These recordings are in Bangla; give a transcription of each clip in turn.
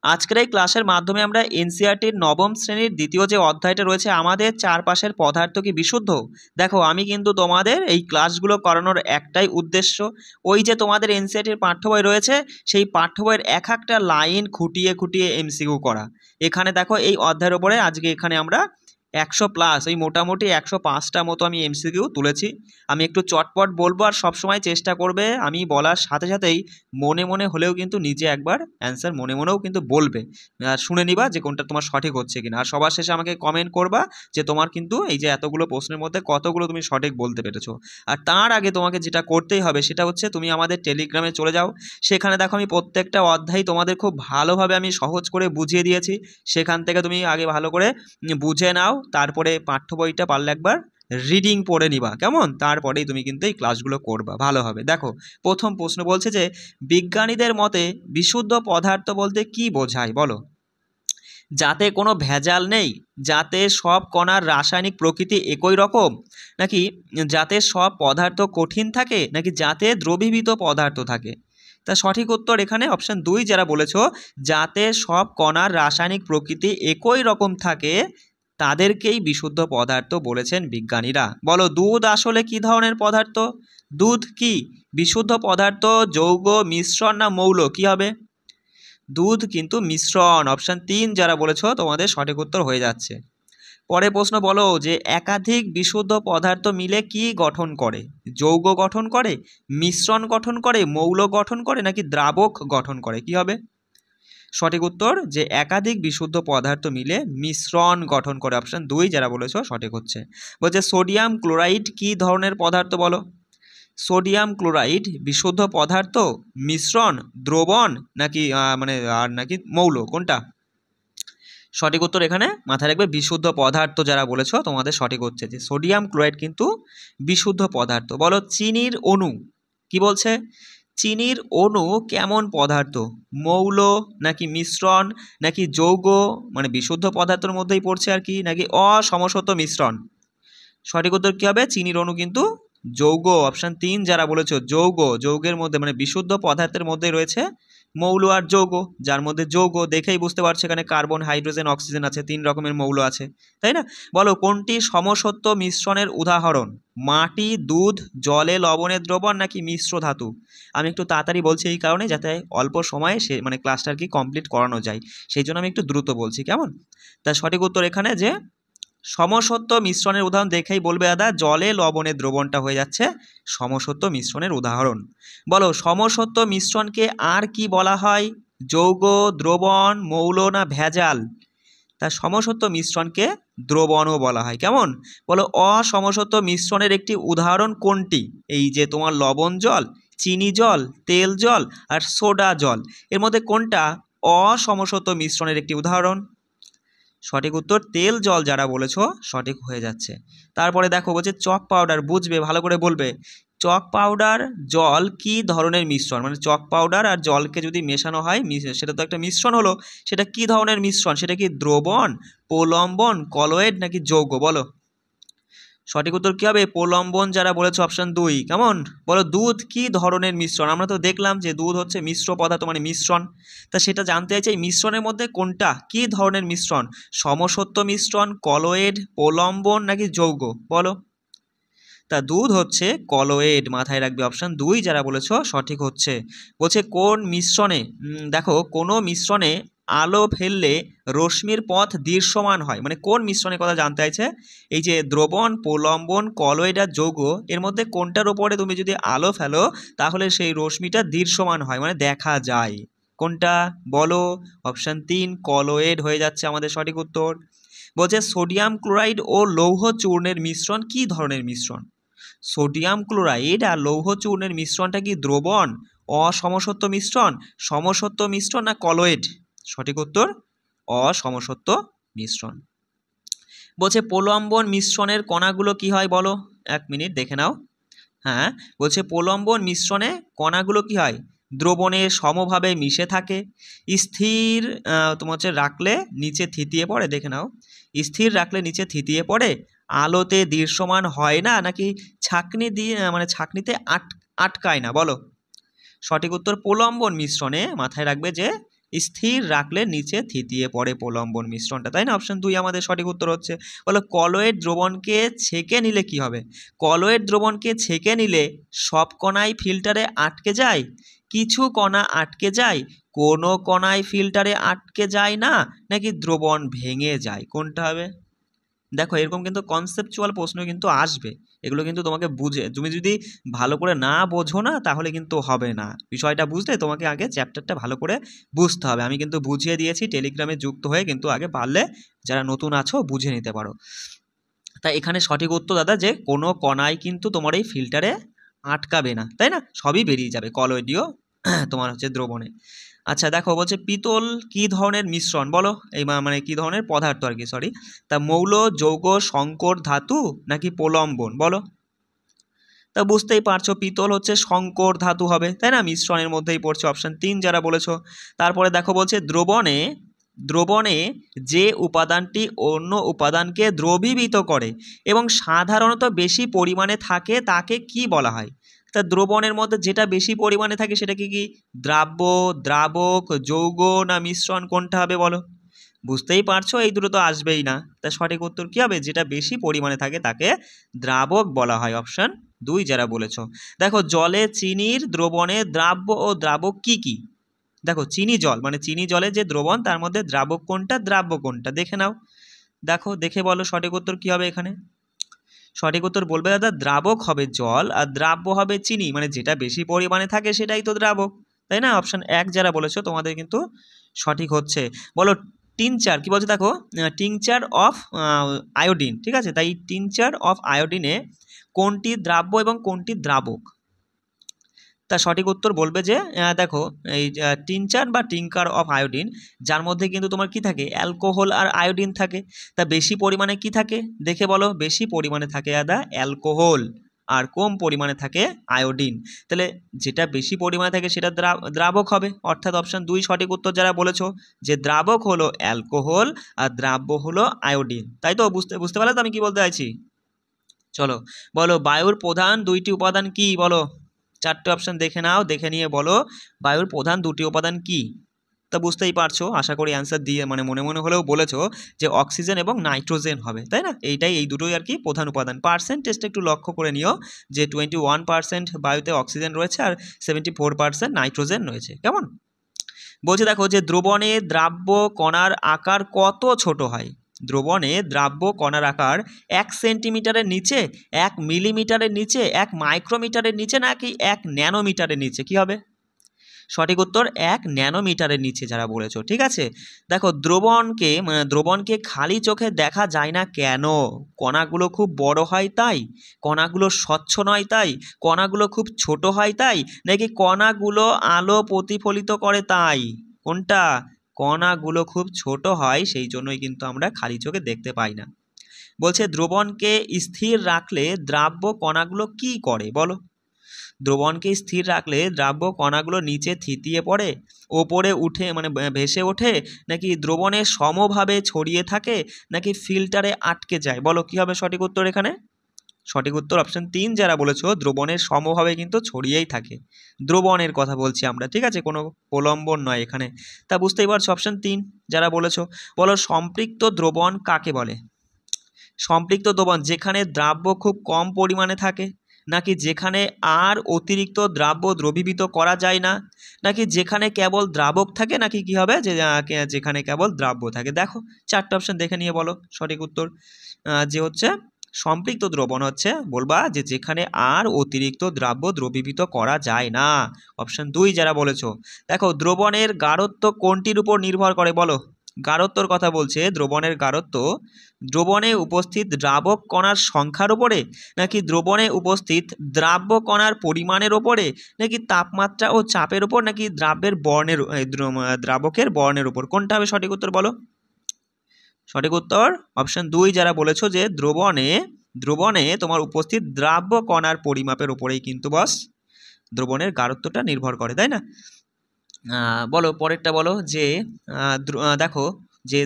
আজকের এই ক্লাসের মাধ্যমে আমরা এনসিইআরটির নবম শ্রেণীর দ্বিতীয় যে অধ্যায়টা রয়েছে আমাদের চারপাশের পদার্থ কি বিশুদ্ধ। দেখো আমি কিন্তু তোমাদের এই ক্লাসগুলো করানোর একটাই উদ্দেশ্য, ওই যে তোমাদের এনসিইআরটির পাঠ্য বই রয়েছে সেই পাঠ্য বইয়ের এক একটা লাইন খুঁটিয়ে খুঁটিয়ে এমসিকিউ করা। এখানে দেখো এই অধ্যায়ের ওপরে আজকে এখানে আমরা 100+ ওই মোটামুটি 105টা মতো আমি এমসিকিউ তুলেছি। আমি একটু চটপট বলবো আর সবসময় চেষ্টা করবে আমি বলার সাথে সাথেই মনে মনে হলেও কিন্তু নিজে একবার অ্যান্সার মনে মনেও কিন্তু বলবে, আর শুনে নিবা যে কোনটা তোমার সঠিক হচ্ছে কিনা। আর সবার শেষে আমাকে কমেন্ট করবা যে তোমার কিন্তু এই যে এতগুলো প্রশ্নের মধ্যে কতগুলো তুমি সঠিক বলতে পেরেছো। আর তার আগে তোমাকে যেটা করতেই হবে সেটা হচ্ছে তুমি আমাদের টেলিগ্রামে চলে যাও। সেখানে দেখো আমি প্রত্যেকটা অধ্যায় তোমাদের খুব ভালোভাবে আমি সহজ করে বুঝিয়ে দিয়েছি। সেখান থেকে তুমি আগে ভালো করে বুঝে নাও, তারপরে পাঠ্য বইটা পারলে একবার রিডিং পড়ে নিবা, কেমন? তারপরেই তুমি কিন্তু এই ক্লাসগুলো করবা ভালো হবে। দেখো প্রথম প্রশ্ন বলছে যে বিজ্ঞানীদের মতে বিশুদ্ধ পদার্থ বলতে কি বোঝায় বলো। যাতে কোনো ভেজাল নেই, যাতে সব কণার রাসায়নিক প্রকৃতি একই রকম, নাকি যাতে সব পদার্থ কঠিন থাকে, নাকি যাতে দ্রবীভূত পদার্থ থাকে। তা সঠিক উত্তর এখানে অপশান 2 যারা বলেছো, যাতে সব কণার রাসায়নিক প্রকৃতি একই রকম থাকে তাদেরকেই বিশুদ্ধ পদার্থ বলেছেন বিজ্ঞানীরা। বলো দুধ আসলে কি ধরনের পদার্থ? দুধ কি বিশুদ্ধ পদার্থ, যৌগ, মিশ্রণ না মৌল? কি হবে? দুধ কিন্তু মিশ্রণ। অপশান 3 যারা বলেছো তোমাদের সঠিক উত্তর হয়ে যাচ্ছে। পরে প্রশ্ন বলো যে একাধিক বিশুদ্ধ পদার্থ মিলে কি গঠন করে? যৌগ গঠন করে, মিশ্রণ গঠন করে, মৌল গঠন করে, নাকি দ্রাবক গঠন করে? কি হবে সঠিক উত্তর? যে একাধিক বিশুদ্ধ পদার্থ মিলে মিশ্রণ গঠন করে। অপশান 2 যারা বলেছো সঠিক হচ্ছে। বলছে সোডিয়াম ক্লোরাইড কি ধরনের পদার্থ বলো। সোডিয়াম ক্লোরাইড বিশুদ্ধ পদার্থ, মিশ্রণ, দ্রবণ, নাকি নাকি মৌল? কোনটা সঠিক উত্তর? এখানে মাথায় রাখবে বিশুদ্ধ পদার্থ যারা বলেছো তোমাদের সঠিক হচ্ছে যে সোডিয়াম ক্লোরাইড কিন্তু বিশুদ্ধ পদার্থ। বলো চিনির অণু কি বলছে? চিনির অণু কেমন পদার্থ? মৌল, নাকি মিশ্রণ, নাকি যৌগ, মানে বিশুদ্ধ পদার্থের মধ্যেই পড়ছে আর কি, নাকি অসমসত্ব মিশ্রণ? সঠিক উত্তর কী হবে? চিনির অণু কিন্তু যৌগ। অপশান 3 যারা বলেছো যৌগ। যৌগের মধ্যে মানে বিশুদ্ধ পদার্থের মধ্যে রয়েছে মৌল আর যৌগ, যার মধ্যে যৌগ দেখেই বুঝতে পারছো এখানে কার্বন, হাইড্রোজেন, অক্সিজেন আছে, 3 রকমের মৌল আছে, তাই না? বলো কোনটি সমসত্ব মিশ্রণের উদাহরণ? মাটি, দুধ, জলে লবণের দ্রবণ, নাকি মিশ্র ধাতু? আমি একটু তাড়াতাড়ি বলছি এই কারণে যাতে অল্প সময়ে সে মানে ক্লাসটা আর কি কমপ্লিট করানো যায়, সেই জন্য আমি একটু দ্রুত বলছি, কেমন? তার সঠিক উত্তর এখানে যে সমসত্ব মিশ্রণের উদাহরণ দেখেই বলবে দাদা জলে লবণের দ্রবণটা হয়ে যাচ্ছে সমসত্ব মিশ্রণের উদাহরণ। বলো সমসত্ব মিশ্রণকে আর কি বলা হয়? যৌগ, দ্রবণ, মৌল, না ভেজাল? তা সমসত্ব মিশ্রণকে দ্রবণও বলা হয়, কেমন? বলো অসমসত্ব মিশ্রণের একটি উদাহরণ কোনটি? এই যে তোমার লবণ জল, চিনি জল, তেল জল আর সোডা জল, এর মধ্যে কোনটা অসমসত্ব মিশ্রণের একটি উদাহরণ? সঠিক উত্তর তেল জল যারা বলেছো সঠিক হয়ে যাচ্ছে। তারপরে দেখো বলছে চক পাউডার, বুঝবে ভালো করে বলবে। চক পাউডার জল কি ধরনের মিশ্রণ? মানে চক পাউডার আর জলকে যদি মেশানো হয় সেটা তো একটা মিশ্রণ হলো, সেটা কি ধরনের মিশ্রণ? সেটা কি দ্রবণ, প্রলম্বন, কলয়েড, নাকি যৌগ? বলো সঠিক উত্তর কী হবে? প্রলম্বন যারা বলেছো অপশান 2, কেমন? বলো দুধ কি ধরনের মিশ্রণ? আমরা তো দেখলাম যে দুধ হচ্ছে মিশ্র পদার্থ মানে মিশ্রণ, তা সেটা জানতে চাই মিশ্রণের মধ্যে কোনটা কি ধরনের মিশ্রণ? সমসত্ব মিশ্রণ, কলয়েড, প্রলম্বন, নাকি যৌগ? বলো তা দুধ হচ্ছে কলয়েড, মাথায় রাখবে। অপশান 2 যারা বলেছো সঠিক হচ্ছে। বলছে কোন মিশ্রণে দেখো কোনো মিশ্রণে আলো ফেললে রশ্মির পথ দৃশ্যমান হয়, মানে কোন মিশ্রণের কথা জানতে চাইছে। এই যে দ্রবণ, প্রলম্বন, কলয়েড আর যৌগ, এর মধ্যে কোনটার উপরে তুমি যদি আলো ফেলো তাহলে সেই রশ্মিটা দৃশ্যমান হয় মানে দেখা যায়? কোনটা বলো? অপশান 3 কলয়েড হয়ে যাচ্ছে আমাদের সঠিক উত্তর। বলছে সোডিয়াম ক্লোরাইড ও লৌহ চূর্ণের মিশ্রণ কি ধরনের মিশ্রণ? সোডিয়াম ক্লোরাইড আর লৌহ চূর্ণের মিশ্রণটা কি দ্রবণ, অসমসত্ব মিশ্রণ, সমসত্ব মিশ্রণ, না কলয়েড? সঠিক উত্তর অসমসত্ব মিশ্রণ। বলছে প্রলম্বন মিশ্রণের কণাগুলো কি হয় বলো? 1 মিনিট দেখে নাও। হ্যাঁ বলছে প্রলম্বন মিশ্রণে কণাগুলো কি হয়? দ্রবণে সমভাবে মিশে থাকে, স্থির তোমার হচ্ছে রাখলে নিচে থিতিয়ে পড়ে, দেখে নাও। স্থির রাখলে নিচে থিতিয়ে পড়ে, আলোতে দৃশ্যমান হয় না, নাকি ছাঁকনি দিয়ে মানে ছাঁকনিতে আটকায় না? বলো সঠিক উত্তর প্রলম্বন মিশ্রণে মাথায় রাখবে যে স্থির রাখলে নিচে থিতিয়ে পড়ে প্রলম্বন মিশ্রণটা, তাই না? অপশন 2 আমাদের সঠিক উত্তর হচ্ছে। বলো কলয়েড দ্রবণকে ছেঁকে নিলে কি হবে? কলয়েড দ্রবণকে ছেঁকে নিলে সব কণাই ফিল্টারে আটকে যায়, কিছু কণা আটকে যায়, কোনো কণাই ফিল্টারে আটকে যায় না, নাকি দ্রবণ ভেঙে যায়? কোনটা হবে? দেখো এরকম কিন্তু কনসেপচুয়াল প্রশ্ন কিন্তু আসবে, এগুলো কিন্তু তোমাকে বুঝে, তুমি যদি ভালো করে না বোঝো না তাহলে কিন্তু হবে না। বিষয়টা বুঝতে তোমাকে আগে চ্যাপ্টারটা ভালো করে বুঝতে হবে। আমি কিন্তু বুঝিয়ে দিয়েছি, টেলিগ্রামে যুক্ত হয়ে কিন্তু আগে পারলে যারা নতুন আছো বুঝে নিতে পারো। তাই এখানে সঠিক উত্তর দাদা যে কোনো কণাই কিন্তু তোমার এই ফিল্টারে আটকাবে না, তাই না? সবই বেরিয়ে যাবে কলয়েডীয় তোমার হচ্ছে দ্রবণে। আচ্ছা দেখো বলছে পিতল কি ধরনের মিশ্রণ? বলো এই মানে কি ধরনের পদার্থ আর কি, সরি। তা মৌল, যৌগ, সংকর ধাতু নাকি প্রলম্বন? বলো। তা বুঝতেই পারছো পিতল হচ্ছে সংকর ধাতু হবে, তাই না? মিশ্রণের মধ্যেই পড়ছে, অপশন 3 যারা বলেছো। তারপরে দেখো বলছে দ্রবণে দ্রবণে যে উপাদানটি অন্য উপাদানকে দ্রবীভূত করে এবং সাধারণত বেশি পরিমাণে থাকে তাকে কি বলা হয়? তা দ্রবণের মধ্যে যেটা বেশি পরিমাণে থাকে সেটাকে কি দ্রাব্য, দ্রাবক, যৌগ না মিশ্রণ, কোনটা হবে বলো? বুঝতেই পারছো এই দুটো তো আসবেই না। তা সঠিক উত্তর কি হবে? যেটা বেশি পরিমাণে থাকে তাকে দ্রাবক বলা হয়, অপশন 2 যারা বলেছো। দেখো জলে চিনির দ্রবণে দ্রাব্য ও দ্রাবক কি কি? দেখো চিনি জল মানে চিনি জলে যে দ্রবণ তার মধ্যে দ্রাবক কোনটা, দ্রাব্য কোনটা, দেখে নাও। দেখো দেখে বলো সঠিক উত্তর কি হবে এখানে? সঠিক উত্তর বলবে দাদা দ্রাবক হবে জল আর দ্রাব্য হবে চিনি, মানে যেটা বেশি পরিমাণে থাকে সেটাই তো দ্রাবক, তাই না? অপশন 1 যারা বলেছো তোমাদের কিন্তু সঠিক হচ্ছে। বলো টিনচার কি বলছে? দেখো টিংচার অফ আয়োডিন, ঠিক আছে? তাই টিনচার অফ আয়োডিনে কোনটি দ্রাব্য এবং কোনটি দ্রাবক? তা সঠিক উত্তর বলবে যে দেখো এই টিনচার বা টিঙ্কার অফ আয়োডিন, যার মধ্যে কিন্তু তোমার কি থাকে অ্যালকোহল আর আয়োডিন থাকে। তা বেশি পরিমাণে কি থাকে দেখে বলো? বেশি পরিমাণে থাকে দাদা অ্যালকোহল আর কম পরিমাণে থাকে আয়োডিন। তাহলে যেটা বেশি পরিমাণে থাকে সেটা দ্রাবক হবে, অর্থাৎ অপশন 2 সঠিক উত্তর যারা বলেছো যে দ্রাবক হলো অ্যালকোহল আর দ্রাব্য হলো আয়োডিন। তাই তো বুঝতে বুঝতে পারলে তো আমি কি বলতে চাইছি? চলো বলো বায়ুর প্রধান 2টি উপাদান কি? বলো 4টে অপশন দেখে নাও, দেখে নিয়ে বলো বায়ুর প্রধান 2টি উপাদান কি? তা বুঝতেই পারছো, আশা করি অ্যান্সার দিয়ে মানে মনে মনে হলেও বলেছো যে অক্সিজেন এবং নাইট্রোজেন হবে, তাই না? এই দুটোই আর কি প্রধান উপাদান। পার্সেন্টেজটা একটু লক্ষ্য করে নিও যে 21% বায়ুতে অক্সিজেন রয়েছে আর 74% নাইট্রোজেন রয়েছে, কেমন? বলছে দেখো যে দ্রবণে দ্রাব্য কণার আকার কত ছোট হয়? দ্রবণে দ্রাব্য কণার আকার 1 সেন্টিমিটারের নিচে, 1 মিলিমিটারের নিচে, 1 মাইক্রোমিটারের নিচে নাকি 1 ন্যানোমিটারের নিচে? কি হবে? সঠিক উত্তর 1 ন্যানোমিটারের নিচে যারা বলেছো, ঠিক আছে? দেখো দ্রবণকে খালি চোখে দেখা যায় না কেন? কণাগুলো খুব বড় হয় তাই, কণাগুলো স্বচ্ছ নয় তাই, কণাগুলো খুব ছোট হয় তাই, নাকি কণাগুলো আলো প্রতিফলিত করে তাই? কোনটা? কণাগুলো খুব ছোট হয় সেই জন্যই কিন্তু আমরা খালি চোখে দেখতে পাই না। বলছে দ্রবণকে স্থির রাখলে দ্রাব্য কণাগুলো কি করে? বলো। দ্রবণকে স্থির রাখলে দ্রাব্য কণাগুলো নিচে থিতিয়ে পড়ে, ওপরে উঠে মানে ভেসে ওঠে, নাকি দ্রবণে সমভাবে ছড়িয়ে থাকে, নাকি ফিল্টারে আটকে যায়? বলো কি হবে সঠিক উত্তর এখানে? সঠিক উত্তর অপশন 3 যারা বলেছো দ্রবণের সমভাবে কিন্তু ছড়িয়েই থাকে, দ্রবণের কথা বলছি আমরা, ঠিক আছে? কোনো প্রলম্বন নয় এখানে। তা বুঝতেই পারছো অপশন 3 যারা বলেছো। বলো সম্পৃক্ত দ্রবণ কাকে বলে? সম্পৃক্ত দ্রবণ যেখানে দ্রাব্য খুব কম পরিমাণে থাকে, নাকি যেখানে আর অতিরিক্ত দ্রাব্য দ্রবীভূত করা যায় না, নাকি যেখানে কেবল দ্রাবক থাকে, নাকি কি হবে যে যেখানে কেবল দ্রাব্য থাকে? দেখো 4টে অপশন দেখে নিয়ে বলো সঠিক উত্তর। যে হচ্ছে সম্পৃক্ত দ্রবণ হচ্ছে বলবা যে যেখানে আর অতিরিক্ত দ্রাব্য দ্রবীভূত করা যায় না, অপশন 2 যারা বলেছো। দেখো দ্রবণের গাঢ়ত্ব কোনটির উপর নির্ভর করে? বলো গাঢ়ত্বর কথা বলছে, দ্রবণের গাঢ়ত্ব দ্রবণে উপস্থিত দ্রাবক কণার সংখ্যার উপরে, নাকি দ্রবণে উপস্থিত দ্রাব্য কণার পরিমাণের উপরে, নাকি তাপমাত্রা ও চাপের উপর, নাকি দ্রাবকের বর্ণের উপর? কোনটা হবে সঠিক উত্তর বলো? সঠিক উত্তর অপশন 2 যারা বলেছো যে দ্রবণে তোমার উপস্থিত দ্রাব্য কণার পরিমাপের উপরেই কিন্তু দ্রবণের গাঢ়ত্বটা নির্ভর করে, তাই না? বলো পরেরটা বলো যে দেখো যে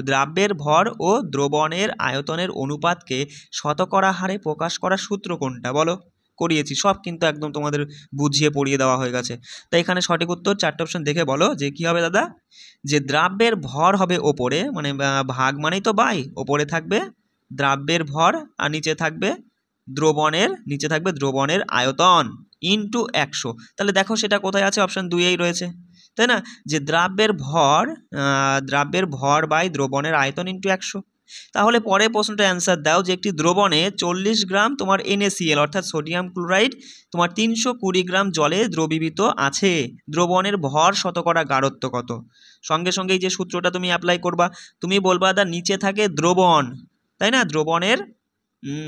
দ্রাব্যের ভর ও দ্রবণের আয়তনের অনুপাতকে শতকরা হারে প্রকাশ করার সূত্র কোনটা? বলো করিয়েছি, সব কিন্তু একদম তোমাদের বুঝিয়ে পড়িয়ে দেওয়া হয়ে গেছে। তাই এখানে সঠিক উত্তর 4টে অপশন দেখে বলো যে কি হবে দাদা, যে দ্রব্যের ভর হবে ওপরে, মানে ভাগ মানেই তো বাই, ওপরে থাকবে দ্রব্যের ভর আর নিচে থাকবে দ্রবণের আয়তন ইন্টু 100। তাহলে দেখো সেটা কোথায় আছে, অপশন 2এই রয়েছে, তাই না, যে দ্রব্যের ভর বাই দ্রবণের আয়তন ইন্টু 100। তাহলে পরের প্রশ্নটা অ্যান্সার দাও যে একটি দ্রবণে 40 গ্রাম তোমার NaCl অর্থাৎ সোডিয়াম ক্লোরাইড তোমার 320 গ্রাম জলে দ্রবীভূত আছে, দ্রবণের ভর শতকরা গাঢ়ত্ব কত? সঙ্গে সঙ্গে এই যে সূত্রটা তুমি অ্যাপ্লাই করবা, তুমি বলবা দা নিচে থাকে দ্রবণ, তাই না, দ্রবণের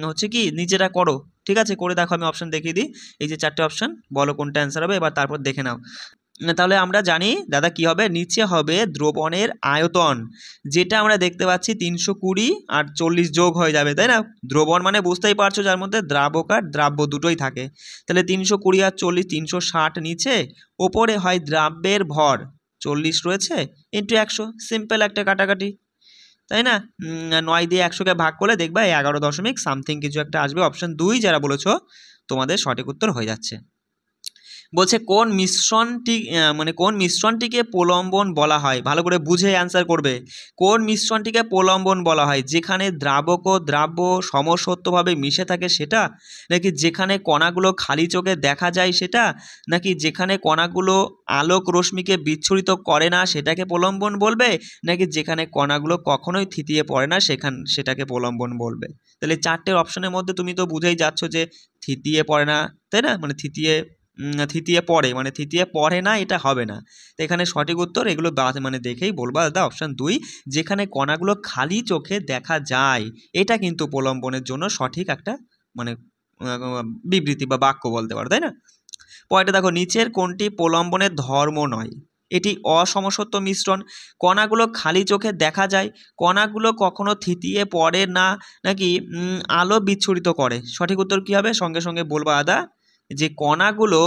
হচ্ছে কি নিচেটা করো, ঠিক আছে, করে দেখো, আমি অপশন দেখিয়ে দিই, এই যে 4টে অপশন, বলো কোনটা অ্যান্সার হবে, এবার তারপর দেখে নাও। তাহলে আমরা জানি দাদা কি হবে, নিচে হবে দ্রবণের আয়তন, যেটা আমরা দেখতে পাচ্ছি 320 আর 40 যোগ হয়ে যাবে, তাই না, দ্রবণ মানে বুঝতেই পারছো যার মধ্যে দ্রাবক আর দ্রাব্য দুটোই থাকে, তাহলে 320 আর 40 360 নিচে, ওপরে হয় দ্রাব্যের ভর 40 রয়েছে ইন্টু 100, সিম্পল একটা কাটাকাটি, তাই না, 9 দিয়ে 100কে ভাগ করলে দেখবা 11 দশমিক সামথিং কিছু একটা আসবে, অপশন 2 যারা বলেছো তোমাদের সঠিক উত্তর হয়ে যাচ্ছে। বলছে কোন মিশ্রণটিকে প্রলম্বন বলা হয়, ভালো করে বুঝে অ্যান্সার করবে, কোন মিশ্রণটিকে প্রলম্বন বলা হয়, যেখানে দ্রাবক ও দ্রাব্য সমসত্বভাবে মিশে থাকে সেটা, নাকি যেখানে কণাগুলো খালি চোখে দেখা যায় সেটা, নাকি যেখানে কণাগুলো আলোক রশ্মিকে বিচ্ছুরিত করে না সেটাকে প্রলম্বন বলবে, নাকি যেখানে কণাগুলো কখনোই থিতিয়ে পড়ে না সেটাকে প্রলম্বন বলবে? তাহলে 4টে অপশনের মধ্যে তুমি তো বুঝেই যাচ্ছ যে থিতিয়ে পড়ে না, তাই না, মানে থিতিয়ে পড়ে, মানে থিতিয়ে পড়ে না, এটা হবে না। তো এখানে সঠিক উত্তর এগুলো মানে দেখেই বলবা দাদা অপশন 2, যেখানে কণাগুলো খালি চোখে দেখা যায়, এটা কিন্তু প্রলম্বনের জন্য সঠিক একটা মানে বিবৃতি বা বাক্য বলতে পারো, তাই না। পরেরটা দেখো, নিচের কোনটি প্রলম্বনের ধর্ম নয়? এটি অসমসত্ব মিশ্রণ, কণাগুলো খালি চোখে দেখা যায়, কণাগুলো কখনো থিতিয়ে পড়ে না, নাকি আলো বিচ্ছুরিত করে? সঠিক উত্তর কি হবে, সঙ্গে সঙ্গে বলবা দাদা যে কণাগুলো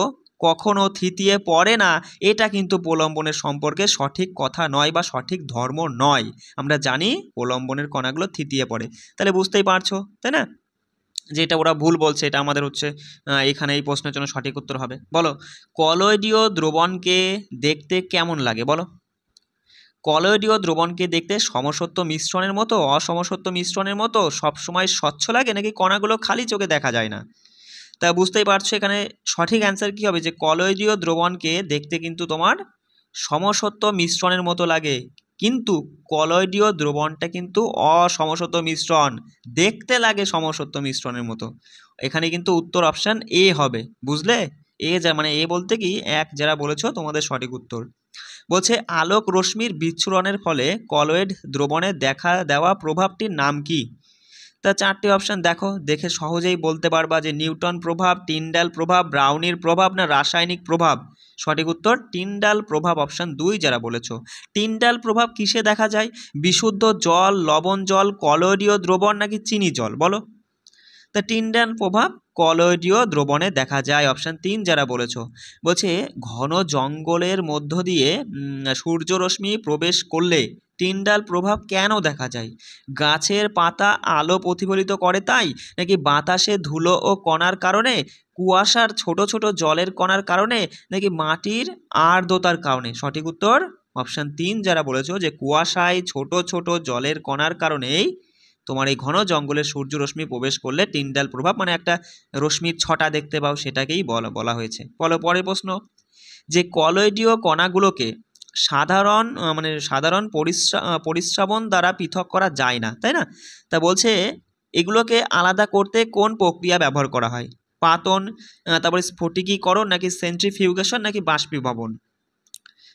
কখনো থিতিয়ে পড়ে না, এটা কিন্তু প্রলম্বনের সম্পর্কে সঠিক কথা নয় বা সঠিক ধর্ম নয়। আমরা জানি প্রলম্বনের কণাগুলো থিতিয়ে পড়ে, তাহলে বুঝতেই পারছো, তাই না, যে এটা ওরা ভুল বলছে, এটা আমাদের হচ্ছে এখানে এই প্রশ্নের জন্য সঠিক উত্তর হবে। বলো কলয়েডীয় দ্রবণকে দেখতে কেমন লাগে, বলো কলয়েডীয় দ্রবণকে দেখতে সমসত্ব মিশ্রণের মতো, অসমসত্ব মিশ্রণের মতো, সবসময় স্বচ্ছ লাগে, নাকি কণাগুলো খালি চোখে দেখা যায় না? তা বুঝতেই পারছো এখানে সঠিক অ্যান্সার কি হবে, যে কলয়েডীয় দ্রবণকে দেখতে কিন্তু তোমার সমসত্ব মিশ্রণের মতো লাগে, কিন্তু কলয়েডীয় দ্রবণটা কিন্তু অসমসত্ব মিশ্রণ, দেখতে লাগে সমসত্ব মিশ্রণের মতো। এখানে কিন্তু উত্তর অপশান এ হবে, বুঝলে, মানে এ বলতে কি যারা বলেছো তোমাদের সঠিক উত্তর। বলছে আলোক রশ্মির বিচ্ছুরণের ফলে কলয়েড দ্রবণে দেখা দেওয়া প্রভাবটির নাম কি? তা 4টে অপশান দেখে সহজেই বলতে পারবা যে নিউটন প্রভাব, টিন্ডাল প্রভাব, ব্রাউনির প্রভাব, না রাসায়নিক প্রভাব? সঠিক উত্তর টিন্ডাল প্রভাব, অপশান 2 যারা বলেছো। টিন্ডাল প্রভাব কিসে দেখা যায়? বিশুদ্ধ জল, লবণ জল, কলয়েডীয় দ্রবণ, নাকি চিনি জল? বলো। তা টিন্ডাল প্রভাব কলয়েডীয় দ্রবণে দেখা যায়, অপশান 3 যারা বলেছো। বলছে ঘন জঙ্গলের মধ্য দিয়ে সূর্যরশ্মি প্রবেশ করলে টিন্ডাল প্রভাব কেন দেখা যায়? গাছের পাতা আলো প্রতিফলিত করে তাই, নাকি বাতাসে ধুলো ও কণার কারণে, কুয়াশার ছোট ছোট জলের কণার কারণে, নাকি মাটির আর্দ্রতার কারণে? সঠিক উত্তর অপশান 3 যারা বলেছো, যে কুয়াশায় ছোট ছোট জলের কণার কারণেই তোমার এই ঘন জঙ্গলের সূর্য রশ্মি প্রবেশ করলে টিন্ডাল প্রভাব, মানে একটা রশ্মির ছটা দেখতে পাও, সেটাকেই বলা হয়েছে। পরের প্রশ্ন, যে কলয়েডীয় কণাগুলোকে সাধারণ পরিস্রাবণ দ্বারা পৃথক করা যায় না, তাই না, তা বলছে এগুলোকে আলাদা করতে কোন প্রক্রিয়া ব্যবহার করা হয়? পাতন, তারপরে স্ফটিকীকরণ, নাকি সেন্ট্রিফিউগেশন, নাকি বাষ্পীভবন?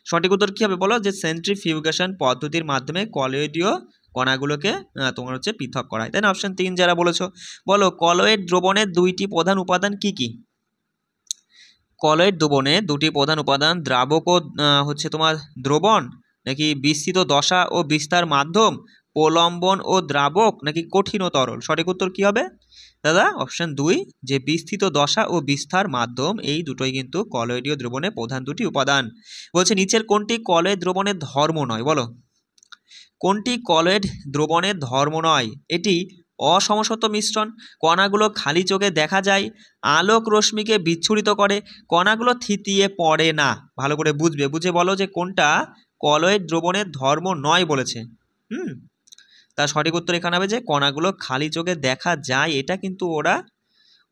সঠিক উত্তর কি হবে বলো, যে সেন্ট্রিফিউগেশন পদ্ধতির মাধ্যমে কলয়েডীয় কণাগুলোকে তোমার হচ্ছে পৃথক করা হয়, তাই না, অপশন 3 যারা বলেছো। বলো কলয়েড দ্রবণের 2টি প্রধান উপাদান কি কি? কলয়েড দ্রবণে 2টি প্রধান উপাদান দ্রাবক ও হচ্ছে তোমার দ্রবণ, নাকি বিস্তৃত দশা ও বিস্তার মাধ্যম, প্রলম্বন ও দ্রাবক, নাকি কঠিন ও তরল? সঠিক উত্তর কি হবে দাদা, অপশন 2, যে বিস্তৃত দশা ও বিস্তার মাধ্যম, এই দুটোই কিন্তু কলয়েডীয় দ্রবণের প্রধান 2টি উপাদান। বলছে নিচের কোনটি কলয়েড দ্রবণের ধর্ম নয়? বলো কোনটি কলয়েড দ্রবণের ধর্ম নয়? এটি অসমসত্ব মিশ্রণ, কণাগুলো খালি চোখে দেখা যায়, আলোক রশ্মিকে বিচ্ছুরিত করে, কণাগুলো থিতিয়ে পড়ে না। ভালো করে বুঝবে, বুঝে বলো যে কোনটা কলয়েড দ্রবণের ধর্ম নয় বলেছে। তার সঠিক উত্তর এখানে হবে যে কণাগুলো খালি চোখে দেখা যায়, এটা কিন্তু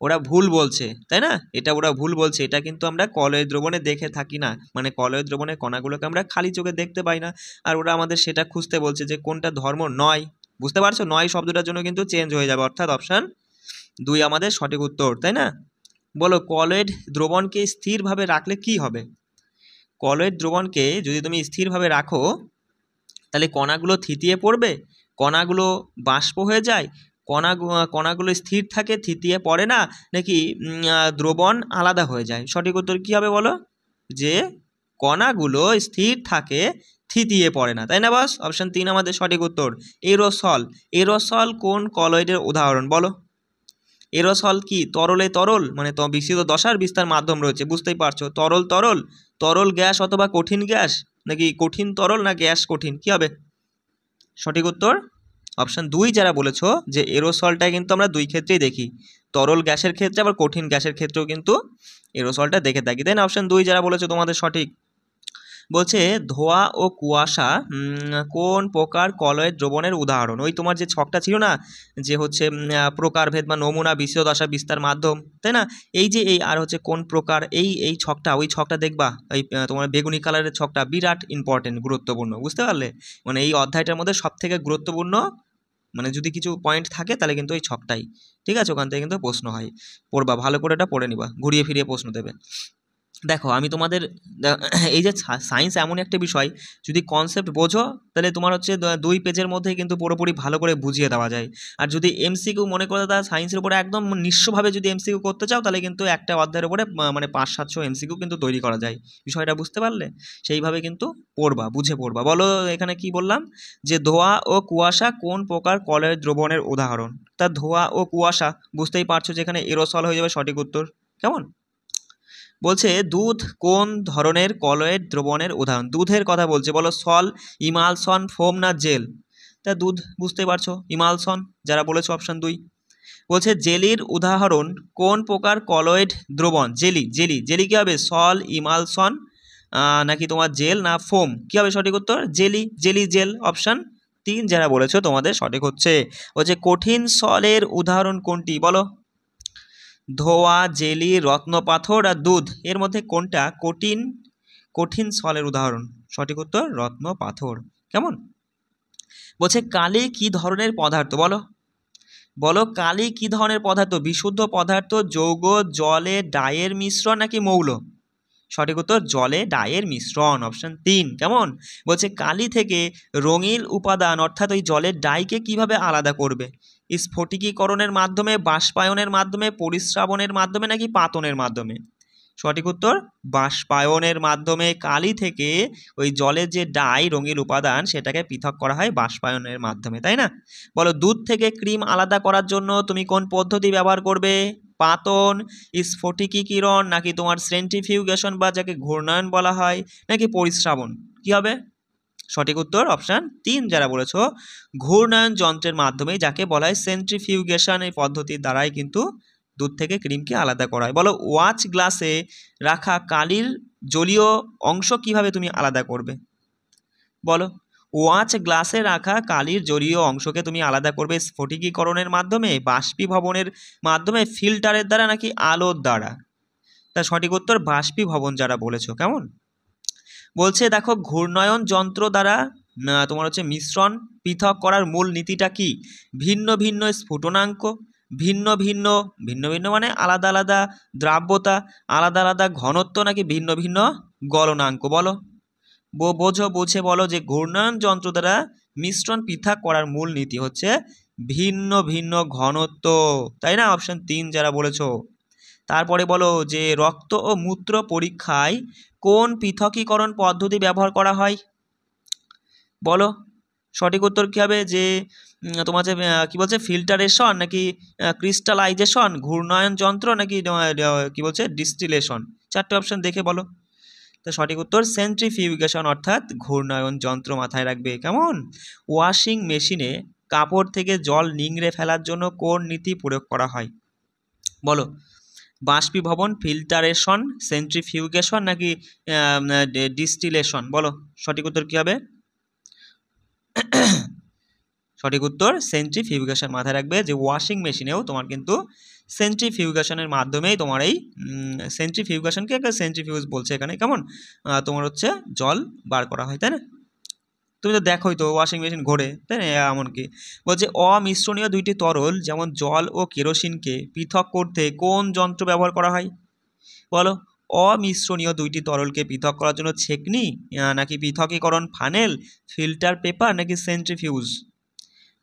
ওরা ভুল বলছে, তাই না? এটা ওরা ভুল বলছে, এটা কিন্তু আমরা কলয়েড দ্রবণে দেখে থাকি না, মানে কলয়েড দ্রবণের কণাগুলোকে আমরা খালি চোখে দেখতে পাই না। আর ওরা আমাদের সেটা খুঁজতে বলছে যে কোনটা ধর্ম নয়। বুঝতে পারছো? নয় শব্দটার জন্য কিন্তু চেঞ্জ হয়ে যাবে, অর্থাৎ অপশান 2 আমাদের সঠিক উত্তর, তাই না? বলো কলয়েড দ্রবণকে স্থিরভাবে রাখলে কি হবে? কলয়েড দ্রবণকে যদি তুমি স্থিরভাবে রাখো তাহলে কণাগুলো থিতিয়ে পড়বে, কণাগুলো বাষ্প হয়ে যায়, কণাগুলো স্থির থাকে, থিতিয়ে পড়ে না, নাকি দ্রবণ আলাদা হয়ে যায়? সঠিক উত্তর কী হবে বলো? যে কণাগুলো স্থির থাকে, থিতিয়ে পড়ে না, তাই না বস? অপশান 3 আমাদের সঠিক উত্তর। এরোসল, এরোসল কোন কলয়েডের উদাহরণ বলো? এরোসল কি তরলে তরল, মানে বিস্তৃত দশার বিস্তার মাধ্যম রয়েছে, বুঝতেই পারছো, তরল তরল, তরল গ্যাস অথবা কঠিন গ্যাস, নাকি কঠিন তরল না গ্যাস কঠিন, কি হবে? সঠিক উত্তর অপশান 2 যারা বলেছো যে এরোসলটা কিন্তু আমরা দুই ক্ষেত্রেই দেখি, তরল গ্যাসের ক্ষেত্রে আবার কঠিন গ্যাসের ক্ষেত্রেও কিন্তু এরোসলটা দেখে থাকি, তাই না? অপশান 2 যারা বলেছো তোমাদের সঠিক। বলছে ধোঁয়া ও কুয়াশা কোন প্রকার কলয়েড দ্রবণের উদাহরণ? ওই তোমার যে ছকটা ছিল না, যে হচ্ছে প্রকারভেদ বা নমুনা, বিস্তৃত দশা, বিস্তার মাধ্যম, তাই না? এই যে এই আর হচ্ছে কোন প্রকার, এই ছকটা, ওই ছকটা দেখবা, এই তোমার বেগুনি কালারের ছকটা বিরাট ইম্পর্টেন্ট, গুরুত্বপূর্ণ, বুঝতে পারলে? মানে এই অধ্যায়টার মধ্যে সবথেকে গুরুত্বপূর্ণ, মানে যদি কিছু পয়েন্ট থাকে তাহলে কিন্তু এই ছকটাই, ঠিক আছে? ওখান থেকে কিন্তু প্রশ্ন হয়, পড়বা ভালো করে, এটা পড়ে নিবা, ঘুরিয়ে ফিরিয়ে প্রশ্ন দেবে। দেখো আমি তোমাদের এই যে সায়েন্স এমন একটা বিষয়, যদি কনসেপ্ট বোঝো তাহলে তোমার হচ্ছে 2 পেজের মধ্যেই কিন্তু পুরোপুরি ভালো করে বুঝিয়ে দেওয়া যায়। আর যদি এমসিকিউ মনে করে তারা সায়েন্সের উপরে একদম নিঃস্বভাবে যদি এমসিকিউ করতে চাও তাহলে কিন্তু একটা অধ্যায়ের উপরে মানে 500-700 এমসিকিউ কিন্তু তৈরি করা যায়। বিষয়টা বুঝতে পারলে? সেইভাবে কিন্তু পড়বা, বুঝে পড়বা। বলো এখানে কি বললাম, যে ধোঁয়া ও কুয়াশা কোন প্রকার কলয়েড দ্রবণের উদাহরণ? তা ধোঁয়া ও কুয়াশা বুঝতেই পারছো যে এখানে এরোসল হয়ে যাবে সঠিক উত্তর। কেমন? বলছে দুধ কোন ধরনের কলয়েড দ্রবণের উদাহরণ? দুধের কথা বলছে, বলো সল, ইমালসন, ফোম না জেল? তা দুধ বুঝতে পারছো, ইমালসন যারা বলেছো অপশান 2। বলছে জেলির উদাহরণ কোন প্রকার কলয়েড দ্রবণ? জেলি, জেলি, জেলি কী হবে? সল, ইমালসন নাকি তোমার জেল না ফোম, কী হবে সঠিক উত্তর? জেলি, জেলি, জেল, অপশান 3 যারা বলেছো তোমাদের সঠিক হচ্ছে। বলছে কঠিন সলের উদাহরণ কোনটি বলো? ধোয়া, জেলি, রত্নপাথর আর দুধ, এর মধ্যে কোনটা কঠিন সলের উদাহরণ? সঠিক উত্তর রত্নপাথর। কেমন? বলছে কালি কি ধরনের পদার্থ বলো? বলো কালি কি ধরনের পদার্থ? বিশুদ্ধ পদার্থ, যৌগ, জলে ডাইয়ের মিশ্রণ নাকি মৌল? সঠিক উত্তর জলে ডাইয়ের মিশ্রণ, অপশান 3। কেমন? বলছে কালি থেকে রঙিন উপাদান অর্থাৎ ওই জলের ডাইকে কিভাবে আলাদা করবে? স্ফটিকীকরণের মাধ্যমে, বাষ্পায়নের মাধ্যমে, পরিস্রাবনের মাধ্যমে নাকি পাতনের মাধ্যমে? সঠিক উত্তর বাষ্পায়নের মাধ্যমে। কালি থেকে ওই জলের যে ডাই, রঙিন উপাদান, সেটাকে পৃথক করা হয় বাষ্পায়নের মাধ্যমে, তাই না? বলো দুধ থেকে ক্রিম আলাদা করার জন্য তুমি কোন পদ্ধতি ব্যবহার করবে? পাতন, স্ফটিকীকরণ নাকি তোমার সেন্ট্রিফিউগেশন বা যাকে ঘূর্ণায়ন বলা হয়, নাকি পরিস্রাবন, কি হবে? সঠিক উত্তর অপশান 3 যারা বলেছো ঘূর্ণায়ন যন্ত্রের মাধ্যমে, যাকে বলা হয় সেন্ট্রিফিউগেশন, এই পদ্ধতির দ্বারাই কিন্তু দুধ থেকে ক্রিমকে আলাদা করা হয়। বলো ওয়াচ গ্লাসে রাখা কালির জলীয় অংশ কিভাবে তুমি আলাদা করবে? বলো ওয়াচ গ্লাসে রাখা কালির জলীয় অংশকে তুমি আলাদা করবে স্ফটিকীকরণের মাধ্যমে, বাষ্পীভবনের মাধ্যমে, ফিল্টারের দ্বারা নাকি আলোর দ্বারা? তা সঠিক উত্তর বাষ্পীভবন যারা বলেছো। কেমন? বলছে দেখো ঘূর্ণায়ন যন্ত্র দ্বারা তোমার হচ্ছে মিশ্রণ পৃথক করার মূল নীতিটা কি? ভিন্ন ভিন্ন স্ফুটনাঙ্ক, ভিন্ন ভিন্ন, ভিন্ন ভিন্ন মানে আলাদা আলাদা দ্রাব্যতা, আলাদা আলাদা ঘনত্ব নাকি ভিন্ন ভিন্ন গলনাঙ্ক? বলো বোঝো, বুঝে বলো যে ঘূর্ণায়ন যন্ত্র দ্বারা মিশ্রণ পৃথক করার মূল নীতি হচ্ছে ভিন্ন ভিন্ন ঘনত্ব, তাই না? অপশান 3 যারা বলেছো। তারপরে বলো যে রক্ত ও মূত্র পরীক্ষায় কোন পৃথকীকরণ পদ্ধতি ব্যবহার করা হয়? বলো সঠিক উত্তর কী হবে? যে তোমার যে কী বলছে ফিল্টারেশন নাকি ক্রিস্টালাইজেশন, ঘূর্ণায়ন যন্ত্র নাকি কী বলছে ডিস্টিলেশন? 4টে অপশান দেখে বলো। তো সঠিক উত্তর সেন্ট্রিফিউগেশন অর্থাৎ ঘূর্ণায়ন যন্ত্র, মাথায় রাখবে। কেমন? ওয়াশিং মেশিনে কাপড় থেকে জল নিংড়ে ফেলার জন্য কোন নীতি প্রয়োগ করা হয়? বলো, বাষ্পীভবন, ফিল্টারেশন, সেন্ট্রিফিউগেশন নাকি ডিস্টিলেশন? বলো সঠিক উত্তর কী হবে? সঠিক উত্তর সেন্ট্রিফিউগেশন। মাথায় রাখবে যে ওয়াশিং মেশিনেও তোমার কিন্তু সেন্ট্রিফিউগেশনের মাধ্যমেই তোমার এই সেন্ট্রিফিউগেশনকে একটা সেন্ট্রিফিউজ বলছে এখানে, কেমন তোমার হচ্ছে জল বার করা হয়, তাই না? তুমি তো দেখোই তো ওয়াশিং মেশিন ঘোরে, তাই না? এমনকি বলছে অমিশ্রণীয় দুইটি তরল যেমন জল ও কেরোসিনকে পৃথক করতে কোন যন্ত্র ব্যবহার করা হয়? বলো, অমিশ্রণীয় দুইটি তরলকে পৃথক করার জন্য ছেঁকনি নাকি পৃথকীকরণ ফানেল, ফিল্টার পেপার নাকি সেন্ট্রিফিউজ?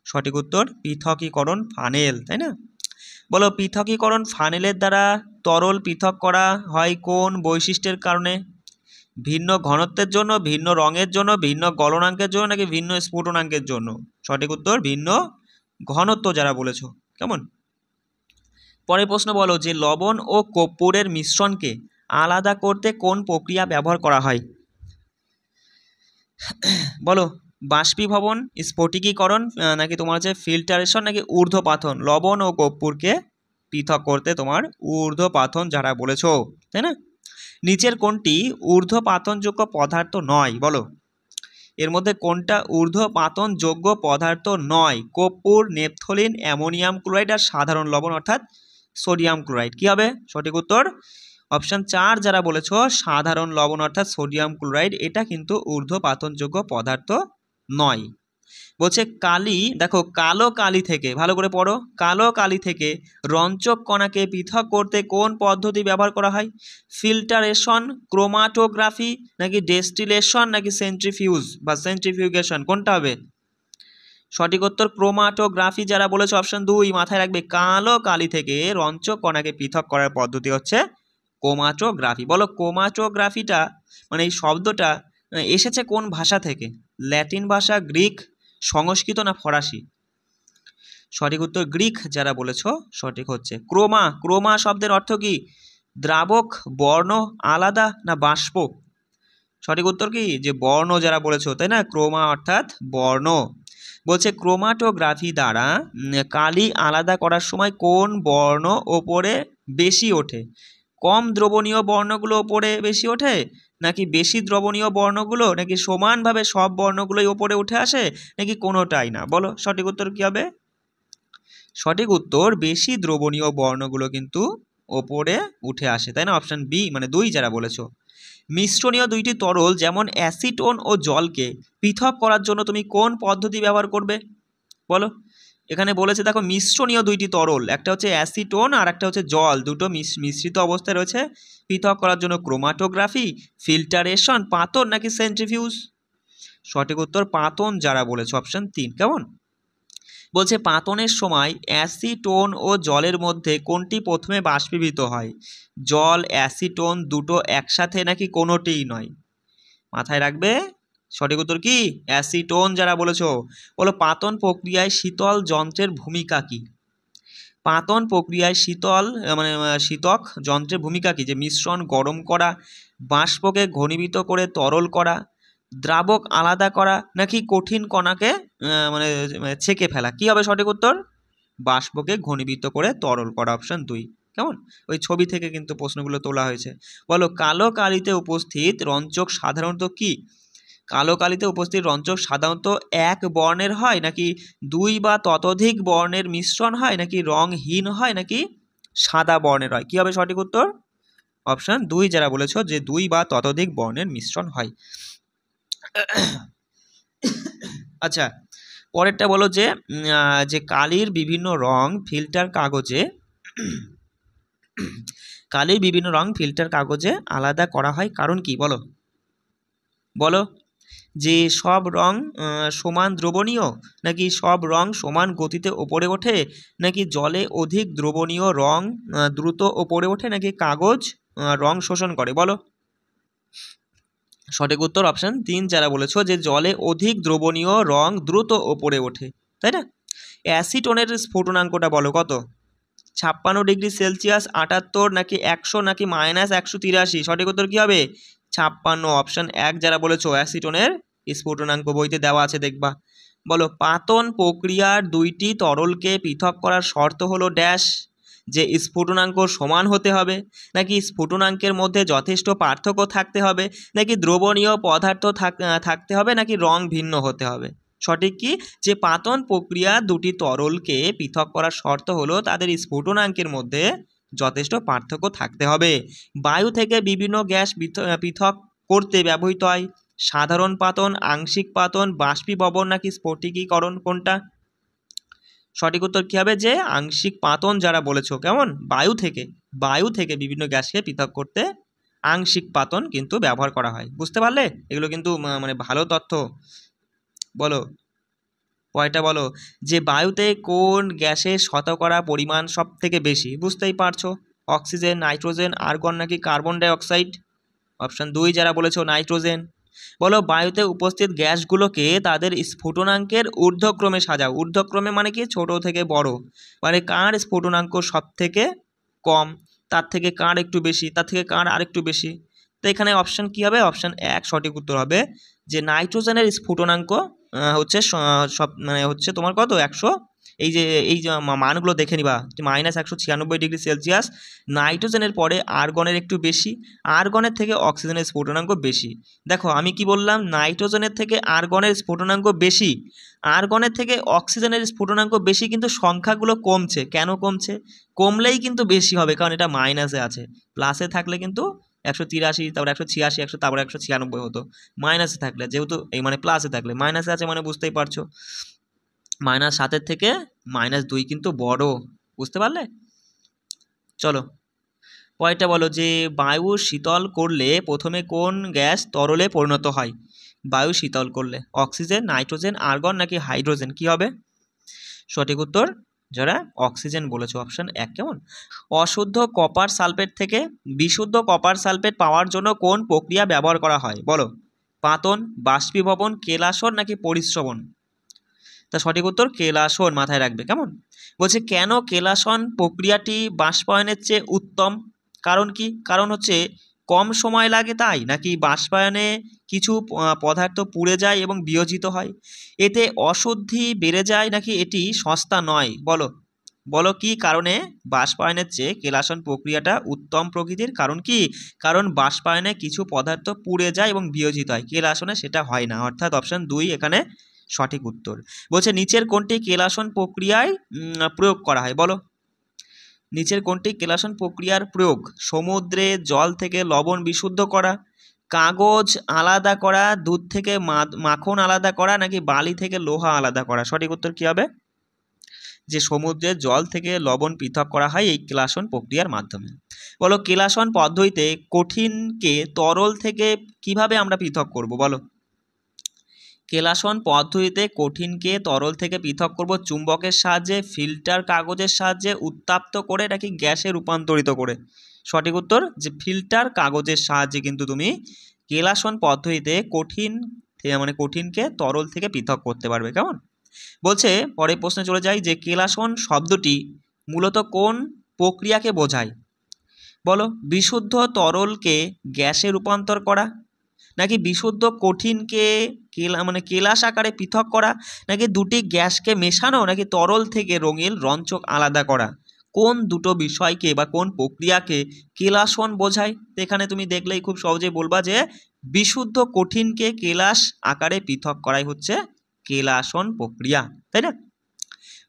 সঠিক উত্তর পৃথকীকরণ ফানেল, তাই না? বলো, পৃথকীকরণ ফানেলের দ্বারা তরল পৃথক করা হয় কোন বৈশিষ্ট্যের কারণে? ভিন্ন ঘনত্বের জন্য, ভিন্ন রঙের জন্য, ভিন্ন গলনাঙ্কের জন্য নাকি ভিন্ন স্ফুটনাঙ্কের জন্য? সঠিক উত্তর ভিন্ন ঘনত্ব যারা বলেছো, কেমন? পরের প্রশ্ন বলো যে লবণ ও কর্পূরের মিশ্রণকে আলাদা করতে কোন প্রক্রিয়া ব্যবহার করা হয়? বলো, বাষ্পীভবন, স্ফটিকীকরণ নাকি তোমার হচ্ছে ফিল্টারেশন নাকি ঊর্ধ্বপাতন? লবণ ও কর্পূরকে পৃথক করতে তোমার ঊর্ধ্বপাতন যারা বলেছো, তাই না? নিচের কোনটি ঊর্ধ্বপাতনযোগ্য পদার্থ নয়? বলো, এর মধ্যে কোনটা ঊর্ধ্বপাতনযোগ্য পদার্থ নয়? কর্পূর, নেপথলিন, অ্যামোনিয়াম ক্লোরাইড আর সাধারণ লবণ অর্থাৎ সোডিয়াম ক্লোরাইড। কি হবে সঠিক উত্তর? অপশান 4 যারা বলেছো সাধারণ লবণ অর্থাৎ সোডিয়াম ক্লোরাইড, এটা কিন্তু ঊর্ধ্বপাতনযোগ্য পদার্থ নয়। বলছে কালি, দেখো কালো কালি থেকে, ভালো করে পড়ো, কালো কালি থেকে রঞ্চক কণাকে পৃথক করতে কোন পদ্ধতি ব্যবহার করা হয়? ফিল্টারেশন, ক্রোমাটোগ্রাফি নাকি ডেস্টিলেশন নাকি সেন্ট্রিফিউজ বা সেন্ট্রিফিউগেশন? কোনটা হবে? সঠিক উত্তর ক্রোমাটোগ্রাফি যারা বলেছে অপশন 2। মাথায় রাখবে কালো কালি থেকে রঞ্চক কণাকে পৃথক করার পদ্ধতি হচ্ছে ক্রোমাটোগ্রাফি। বলো, ক্রোমাটোগ্রাফিটা মানে এই শব্দটা এসেছে কোন ভাষা থেকে? ল্যাটিন ভাষা, গ্রিক, সংস্কৃত না ফরাসি? সঠিক উত্তর গ্রিক যারা বলেছ সঠিক হচ্ছে ক্রোমা। ক্রোমা শব্দের অর্থ কি? দ্রাবক, বর্ণ, আলাদা না বাষ্প? সঠিক উত্তর কি যে বর্ণ যারা বলেছো, তাই না? ক্রোমা অর্থাৎ বর্ণ। বলছে ক্রোমাটোগ্রাফি দ্বারা কালি আলাদা করার সময় কোন বর্ণ ওপরে বেশি ওঠে? কম দ্রবণীয় বর্ণগুলো ওপরে বেশি ওঠে নাকি বেশি দ্রবণীয় বর্ণগুলো, নাকি সমানভাবে সব বর্ণগুলোই ওপরে উঠে আসে নাকি কোনোটাই না? বলো সঠিক উত্তর কি হবে? সঠিক উত্তর বেশি দ্রবণীয় বর্ণগুলো কিন্তু ওপরে উঠে আসে, তাই না? অপশন বি মানে 2 যারা বলেছো। মিশ্রণীয় দুইটি তরল যেমন অ্যাসিটোন ও জলকে পৃথক করার জন্য তুমি কোন পদ্ধতি ব্যবহার করবে? বলো, এখানে বলেছে দেখো মিশ্রণীয় দুইটি তরল, একটা হচ্ছে অ্যাসিটোন আর একটা হচ্ছে জল, দুটো মিশ্রিত অবস্থায় রয়েছে, পৃথক করার জন্য ক্রোমাটোগ্রাফি, ফিল্টারেশন, পাতন নাকি সেন্ট্রিফিউজ? সঠিক উত্তর পাতন যারা বলেছে অপশন 3। কেমন? বলছে পাতনের সময় অ্যাসিটোন ও জলের মধ্যে কোনটি প্রথমে বাষ্পীভূত হয়? জল, অ্যাসিটোন দুটো একসাথে নাকি কোনোটিই নয়? মাথায় রাখবে সঠিক উত্তর কি? অ্যাসিটোন যারা বলেছো। বলো, পাতন প্রক্রিয়ায় শীতল যন্ত্রের ভূমিকা কি? পাতন প্রক্রিয়ায় শীতক যন্ত্রের ভূমিকা কি? যে মিশ্রণ গরম করা, বাষ্পকে ঘনীভূত করে তরল করা, দ্রাবক আলাদা করা নাকি কঠিন কণাকে ছেঁকে ফেলা? কি হবে সঠিক উত্তর? বাষ্পকে ঘনীভূত করে তরল করা, অপশন 2। কেমন? ওই ছবি থেকে কিন্তু প্রশ্নগুলো তোলা হয়েছে। বলো, কালো কালিতে উপস্থিত রঞ্চক সাধারণত কি? কালো কালিতে উপস্থিত রঞ্চক সাধারণত এক বর্ণের হয় নাকি 2 বা ততোধিক বর্ণের মিশ্রণ হয় নাকি রংহীন হয় নাকি সাদা বর্ণের হয়? কি হবে সঠিক উত্তর? অপশন 2 যারা বলেছো যে 2 বা ততোধিক বর্ণের মিশ্রণ হয়। আচ্ছা, পরেরটা বলো যে কালির বিভিন্ন রং ফিল্টার কাগজে আলাদা করা হয় কারণ কি? বলো যে সব রং সমান দ্রবণীয় নাকি সব রং সমান গতিতে ওপরে ওঠে নাকি জলে অধিক দ্রবণীয় রং দ্রুত ওপরে ওঠে নাকি কাগজ রং শোষণ করে? বলো সঠিক উত্তর অপশন 3 যারা বলেছো যে জলে অধিক দ্রবণীয় রং দ্রুত ওপরে ওঠে, তাই না? অ্যাসিটোনের স্ফুটনাঙ্কটা বলো কত? 56 ডিগ্রি সেলসিয়াস, 78 নাকি 100 নাকি -183? সঠিক উত্তর কি হবে? 56। অপশন 1 যারা বলেছো অ্যাসিটোনের স্ফুটনাঙ্ক বইতে দেওয়া আছে, দেখবা। বলো পাতন প্রক্রিয়ার দুইটি তরলকে পৃথক করার শর্ত হলো ড্যাশ, যে স্ফুটনাঙ্ক সমান হতে হবে, নাকি স্ফুটনাঙ্কের মধ্যে যথেষ্ট পার্থক্য থাকতে হবে, নাকি দ্রবণীয় পদার্থ থাকতে হবে, নাকি রং ভিন্ন হতে হবে। সঠিক কি, যে পাতন প্রক্রিয়া দুটি তরলকে পৃথক করার শর্ত হলো তাদের স্ফুটনাঙ্কের মধ্যে যথেষ্ট পার্থক্য থাকতে হবে। বায়ু থেকে বিভিন্ন গ্যাস পৃথক করতে ব্যবহৃত হয় সাধারণ পাতন, আংশিক পাতন, বাষ্পীভবন নাকি স্ফটিকীকরণ, কোনটা? সঠিক উত্তর কি হবে, যে আংশিক পাতন যারা বলেছো, কেমন, বায়ু থেকে বিভিন্ন গ্যাসকে পৃথক করতে আংশিক পাতন কিন্তু ব্যবহার করা হয়। বুঝতে পারলে? এগুলো কিন্তু মানে ভালো তথ্য। বলো কয়টা, বলো যে বায়ুতে কোন গ্যাসের শতকরা পরিমাণ সব থেকে বেশি? বুঝতেই পারছো, অক্সিজেন, নাইট্রোজেন, আর্গন নাকি কার্বন ডাই অক্সাইড। অপশন 2 যারা বলেছো নাইট্রোজেন। বলো বায়ুতে উপস্থিত গ্যাসগুলোকে তাদের স্ফুটনাঙ্কের ঊর্ধ্বক্রমে সাজাও। ঊর্ধ্বক্রমে মানে কি, ছোট থেকে বড়, মানে কার স্ফুটনাঙ্ক সব থেকে কম, তার থেকে কার একটু বেশি, তার থেকে কার আরেকটু বেশি। তো এখানে অপশন কি হবে, অপশন 1 সঠিক উত্তর হবে, যে নাইট্রোজেনের স্ফুটনাঙ্ক হচ্ছে সব মানে হচ্ছে তোমার কত 100, এই যে মানগুলো দেখে নিবা, -196°C। নাইট্রোজেনের পরে আর্গনের একটু বেশি, আর্গনের থেকে অক্সিজেনের স্ফুটনাঙ্ক বেশি। দেখো আমি কি বললাম, নাইট্রোজেনের থেকে আর্গনের স্ফুটনাঙ্ক বেশি, আর্গনের থেকে অক্সিজেনের স্ফুটনাঙ্ক বেশি, কিন্তু সংখ্যাগুলো কমছে। কেন কমছে? কমলেই কিন্তু বেশি হবে, কারণ এটা মাইনাসে আছে। প্লাসে থাকলে কিন্তু 183, তারপর 186, 100, তারপর 196 হতো। মাইনাসে থাকলে, যেহেতু এই মানে প্লাসে থাকলে, মাইনাসে আছে মানে বুঝতেই পারছো, -7 থেকে -2 কিন্তু বড়। বুঝতে পারলে? চলো পরেরটা বলো, যে বায়ু শীতল করলে প্রথমে কোন গ্যাস তরলে পরিণত হয়? বায়ু শীতল করলে অক্সিজেন, নাইট্রোজেন, আর্গন নাকি হাইড্রোজেন, কি হবে? সঠিক উত্তর যারা অক্সিজেন বলেছো, অপশন 1। কেমন, অশুদ্ধ কপার সালফেট থেকে বিশুদ্ধ কপার সালফেট পাওয়ার জন্য কোন প্রক্রিয়া ব্যবহার করা হয়? বলো পাতন, বাষ্পীভবন, কেলাসন নাকি পরিশ্রবণ। তা সঠিক উত্তর কেলাসন, মাথায় রাখবে। কেমন, বলছে কেন কেলাসন প্রক্রিয়াটি বাষ্পায়নের চেয়ে উত্তম? কারণ কি? কারণ হচ্ছে কম সময় লাগে তাই, নাকি বাষ্পায়নে কিছু পদার্থ পুড়ে যায় এবং বিয়োজিত হয়, এতে অশুদ্ধি বেড়ে যায়, নাকি এটি সস্তা নয়? বলো বলো কি কারণে বাষ্পায়নের চেয়ে কেলাসন প্রক্রিয়াটা উত্তম প্রকৃতির? কারণ কি? কারণ বাষ্পায়নে কিছু পদার্থ পুড়ে যায় এবং বিয়োজিত হয়, কেলাসনে সেটা হয় না। অর্থাৎ অপশন 2 এখানে সঠিক উত্তর। বলছে নিচের কোনটি কেলাসন প্রক্রিয়ায় প্রয়োগ করা হয়? বলো নিচের কোনটি কেলাসন প্রক্রিয়ার প্রয়োগ? সমুদ্রে জল থেকে লবণ বিশুদ্ধ করা, কাগজ আলাদা করা, দুধ থেকে মাখন আলাদা করা, নাকি বালি থেকে লোহা আলাদা করা। সঠিক উত্তর কি হবে, যে সমুদ্রের জল থেকে লবণ পৃথক করা হয় এই কেলাসন প্রক্রিয়ার মাধ্যমে। বলো কেলাসন পদ্ধতিতে কঠিনকে তরল থেকে কিভাবে আমরা পৃথক করব? বলো কেলাসন পদ্ধতিতে কঠিনকে তরল থেকে পৃথক করব চুম্বকের সাহায্যে, ফিল্টার কাগজের সাহায্যে, উত্তাপ্ত করে, নাকি গ্যাসে রূপান্তরিত করে। সঠিক উত্তর, যে ফিল্টার কাগজের সাহায্যে কিন্তু তুমি কেলাসন পদ্ধতিতে কঠিনকে তরল থেকে পৃথক করতে পারবে। কেমন, বলছে পরের প্রশ্নে চলে যাই, যে কেলাসন শব্দটি মূলত কোন প্রক্রিয়াকে বোঝায়? বলো বিশুদ্ধ তরলকে গ্যাসে রূপান্তর করা, নাকি বিশুদ্ধ কঠিনকে কেলাস আকারে পৃথক করা, নাকি দুটি গ্যাসকে মেশানো, নাকি তরল থেকে রঙিন রঞ্জক আলাদা করা। কোন দুটো বিষয়কে বা কোন প্রক্রিয়াকে কেলাসন বোঝায়? এখানে তুমি দেখলেই খুব সহজেই বলবা যে বিশুদ্ধ কঠিনকে কেলাস আকারে পৃথক করাই হচ্ছে কেলাসন প্রক্রিয়া, তাই না?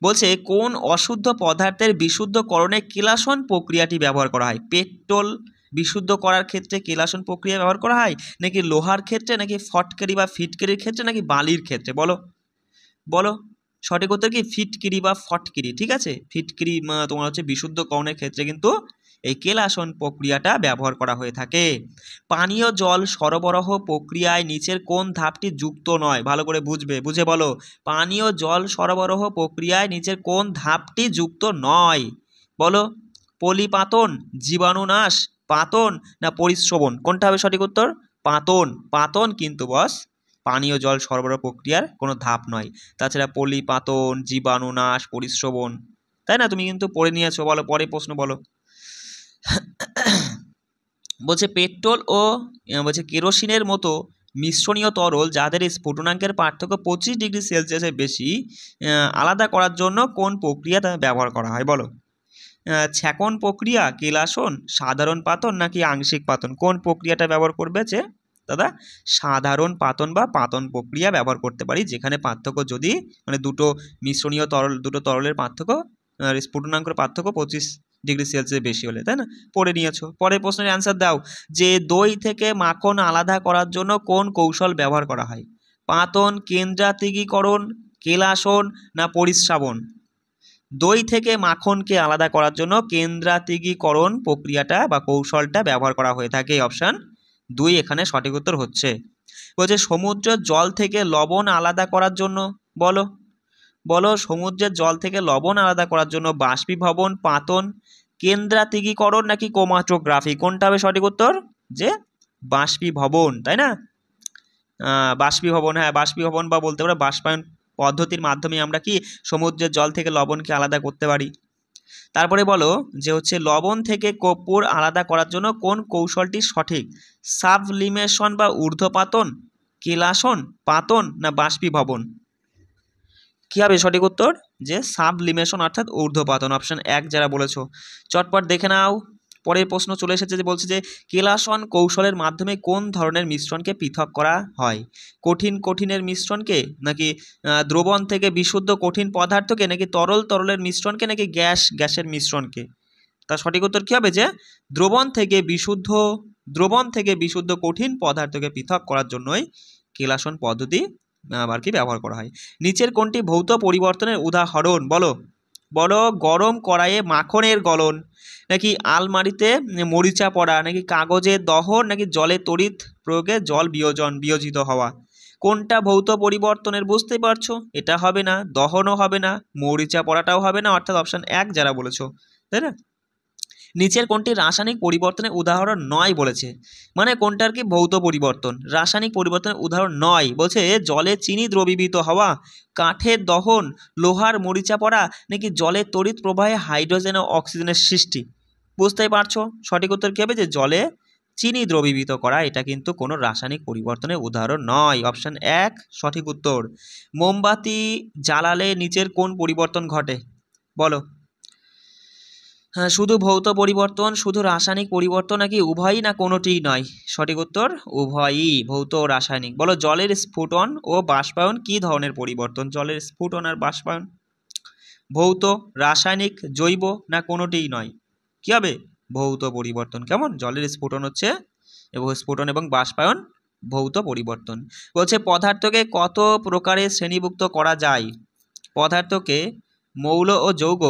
বলছে কোন অশুদ্ধ পদার্থের বিশুদ্ধকরণে কেলাসন প্রক্রিয়াটি ব্যবহার করা হয়? পেট্রোল বিশুদ্ধ করার ক্ষেত্রে কেলাসন প্রক্রিয়া ব্যবহার করা হয়, নাকি লোহার ক্ষেত্রে, নাকি ফটকিরি বা ফিটকিরির ক্ষেত্রে, নাকি বালির ক্ষেত্রে। বলো বলো সঠিক উত্তর কি ফিটকিরি বা ফটকিরি। ঠিক আছে, ফিটকিরি তোমার হচ্ছে বিশুদ্ধকরণের ক্ষেত্রে কিন্তু এই কেলাসন প্রক্রিয়াটা ব্যবহার করা হয়ে থাকে। পানীয় জল সরবরাহ প্রক্রিয়ায় নিচের কোন ধাপটি যুক্ত নয়? ভালো করে বুঝে বলো পানীয় জল সরবরাহ প্রক্রিয়ায় নিচের কোন ধাপটি যুক্ত নয়? বলো পলিপাতন, জীবাণুনাশ, পাতন না পরিশ্রবণ, কোনটা হবে সঠিক উত্তর? পাতন কিন্তু বস পানীয় জল সরবরাহ প্রক্রিয়ার কোনো ধাপ নয়। তাছাড়া পলিপাতন, জীবাণুনাশ, পরিশ্রবণ, তাই না? তুমি কিন্তু পড়ে নিয়েছো। বলো পরে প্রশ্ন বলো। বলছে পেট্রোল ও বলছে কেরোসিনের মতো মিশ্রণীয় তরল যাদের স্ফুটনাঙ্কের পার্থক্য 25°C বেশি আলাদা করার জন্য কোন প্রক্রিয়া ব্যবহার করা হয় বলো? ছ্যাকন প্রক্রিয়া, কেলাসন, সাধারণ পাতন নাকি আংশিক পাতন? কোন প্রক্রিয়াটা ব্যবহার করবে? যে দাদা সাধারণ পাতন বা পাতন প্রক্রিয়া ব্যবহার করতে পারি, যেখানে পার্থক্য যদি মানে দুটো তরলের পার্থক্য স্ফুটনাঙ্কের পার্থক্য 25°C বেশি হলে, তাই না? পড়ে নিয়েছো। পরের প্রশ্নের অ্যান্সার দাও যে দই থেকে মাখন আলাদা করার জন্য কোন কৌশল ব্যবহার করা হয়? পাতন, কেন্দ্রাতিগীকরণ, কেলাসন না পরিস্রাবণ? দই থেকে মাখনকে আলাদা করার জন্য কেন্দ্রাতিগীকরণ প্রক্রিয়াটা বা কৌশলটা ব্যবহার করা হয়ে থাকে। অপশান 2 এখানে সঠিক উত্তর হচ্ছে। বলছে সমুদ্রের জল থেকে লবণ আলাদা করার জন্য বলো বলো সমুদ্রের জল থেকে লবণ আলাদা করার জন্য বাষ্পীভবন, পাতন, কেন্দ্রাতিগীকরণ নাকি ক্রোমাটোগ্রাফি? কোনটা হবে সঠিক উত্তর? যে বাষ্পীভবন, তাই না? বাষ্পীভবন, হ্যাঁ বাষ্পীভবন বা বলতে পারো বাষ্পায়ন পদ্ধতির মাধ্যমে আমরা কি সমুদ্রের জল থেকে লবণকে আলাদা করতে পারি। তারপরে বলো যে হচ্ছে লবণ থেকে কর্পূর আলাদা করার জন্য কোন কৌশলটি সঠিক? সাবলিমেশন বা ঊর্ধ্বপাতন, কেলাসন, পাতন না বাষ্পীভবন? কি হবে সঠিক উত্তর? যে সাবলিমেশন অর্থাৎ ঊর্ধ্বপাতন। অপশন 1 যারা বলেছো চটপট দেখে নাও। পরের প্রশ্ন চলে এসেছে, যে বলছে যে কেলাসন কৌশলের মাধ্যমে কোন ধরনের মিশ্রণকে পৃথক করা হয়? কঠিনের মিশ্রণকে নাকি দ্রবণ থেকে বিশুদ্ধ কঠিন পদার্থকে নাকি তরলের মিশ্রণকে নাকি গ্যাসের মিশ্রণকে? তার সঠিক উত্তর কী হবে? যে দ্রবণ থেকে বিশুদ্ধ কঠিন পদার্থকে পৃথক করার জন্যই কেলাসন পদ্ধতি আর কি ব্যবহার করা হয়। নিচের কোনটি ভৌত পরিবর্তনের উদাহরণ বলো? গরম কড়াইয়ে মাখনের গলন, নাকি আলমারিতে মরিচা পড়া, নাকি কাগজের দহন, নাকি জলে তড়িৎ প্রয়োগে জল বিয়োজিত হওয়া? কোনটা ভৌত পরিবর্তনের বুঝতেই পারছো? এটা হবে না, দহনও হবে না, মরিচা পড়াটাও হবে না, অর্থাৎ অপশন 1 যারা বলেছো, তাই না? নিচের কোনটি রাসায়নিক পরিবর্তনের উদাহরণ নয় বলেছে, মানে কোনটা আর কি ভৌত পরিবর্তন, রাসায়নিক পরিবর্তনের উদাহরণ নয়। বলছে জলে চিনি দ্রবীভূত হওয়া, কাঠের দহন, লোহার মরিচা পড়া, নাকি জলের তড়িৎ প্রবাহে হাইড্রোজেন ও অক্সিজেনের সৃষ্টি? বুঝতেই পারছো সঠিক উত্তর কী হবে? যে জলে চিনি দ্রবীভূত করা, এটা কিন্তু কোনো রাসায়নিক পরিবর্তনের উদাহরণ নয়। অপশন 1 সঠিক উত্তর। মোমবাতি জ্বালালে নিচের কোন পরিবর্তন ঘটে বলো? হ্যাঁ, শুধু ভৌত পরিবর্তন, শুধু রাসায়নিক পরিবর্তন, নাকি উভয়ই না কোনোটিই নয়? সঠিক উত্তর উভয়ই, ভৌত ও রাসায়নিক। বলো জলের স্ফুটন ও বাষ্পায়ন কি ধরনের পরিবর্তন? জলের স্ফুটন আর বাষ্পায়ন ভৌত, রাসায়নিক, জৈব না কোনোটিই নয়? কি হবে? ভৌত পরিবর্তন। কেমন? জলের স্ফুটন হচ্ছে স্ফুটন এবং বাষ্পায়ন ভৌত পরিবর্তন। বলছে পদার্থকে কত প্রকারে শ্রেণীভুক্ত করা যায়? পদার্থকে মৌল ও যৌগ,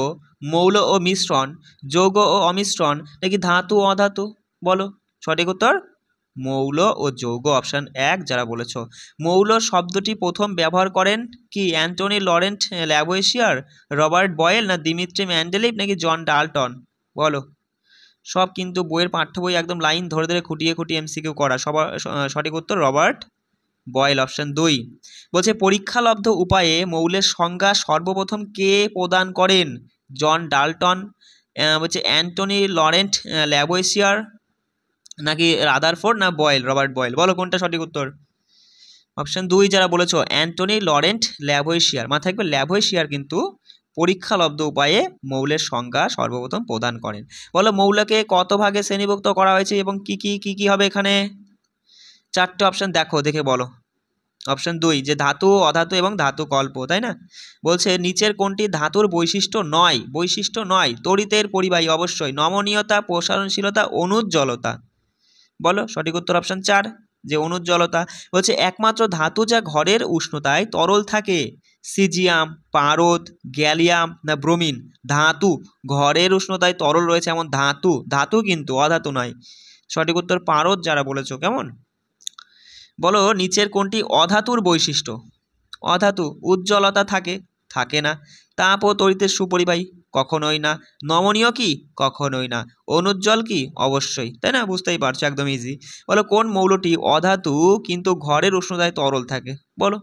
মৌল ও মিশ্রণ, যৌগ ও অমিশ্রণ, নাকি ধাতু ও অধাতু? বলো সঠিক উত্তর মৌল ও যৌগ। অপশন 1 যারা বলেছ। মৌল শব্দটি প্রথম ব্যবহার করেন কি অ্যান্টনি লরেন্ট ল্যাভোইসিয়ার, রবার্ট বয়েল না দিমিত্রি মেন্ডেলিভ নাকি জন ডাল্টন? বলো। সব কিন্তু বইয়ের পাঠ্য বই একদম লাইন ধরে ধরে খুঁটিয়ে এমসিকিউ করা। সঠিক উত্তর রবার্ট বয়েল। অপশন 2 বলছে পরীক্ষালব্ধ উপায়ে মৌলের সংজ্ঞা সর্বপ্রথম কে প্রদান করেন? জন ডাল্টন, বলছে অ্যান্টনি লরেন্ট ল্যাভোইসিয়ার, নাকি রাদারফোর্ড না বয়েল, রবার্ট বয়েল? বলো কোনটা সঠিক উত্তর? অপশন 2 যারা বলেছো অ্যান্টনি লরেন্ট ল্যাভোইসিয়ার। মাথায় রাখবে ল্যাভোইসিয়ার কিন্তু পরীক্ষালব্ধ উপায়ে মৌলের সংজ্ঞা সর্বপ্রথম প্রদান করেন। বলো মৌলকে কত ভাগে শ্রেণীভুক্ত করা হয়েছে এবং কি কি কি কি হবে এখানে? 4টে অপশন দেখে বলো। অপশন 2 যে ধাতু, অধাতু এবং ধাতু কল্প, তাই না? বলছে নিচের কোনটি ধাতুর বৈশিষ্ট্য নয়? তড়িতের পরিবাহী অবশ্যই, নমনীয়তা, প্রসারণশীলতা, অনুজ্জ্বলতা। বলো সঠিক উত্তর অপশন 4 যে অনুজ্জ্বলতা। বলছে একমাত্র ধাতু যা ঘরের উষ্ণতায় তরল থাকে, সিজিয়াম, পারদ, গ্যালিয়াম না ব্রোমিন? ধাতু ঘরের উষ্ণতায় তরল রয়েছে এমন ধাতু কিন্তু অধাতু নয়। সঠিক উত্তর পারদ যারা বলেছো। কেমন? বলো নিচের কোনটি অধাতুর বৈশিষ্ট্য? অধাতু উজ্জ্বলতা থাকে না। তাপ ও তড়িতের সুপরিবাহী? কখনোই না। নমনীয় কি? কখনোই না। অনুজ্জ্বল কি? অবশ্যই, তাই না? বুঝতেই পারছো, একদম ইজি। বলো কোন মৌলটি অধাতু কিন্তু ঘরের উষ্ণতায় তরল থাকে? বলো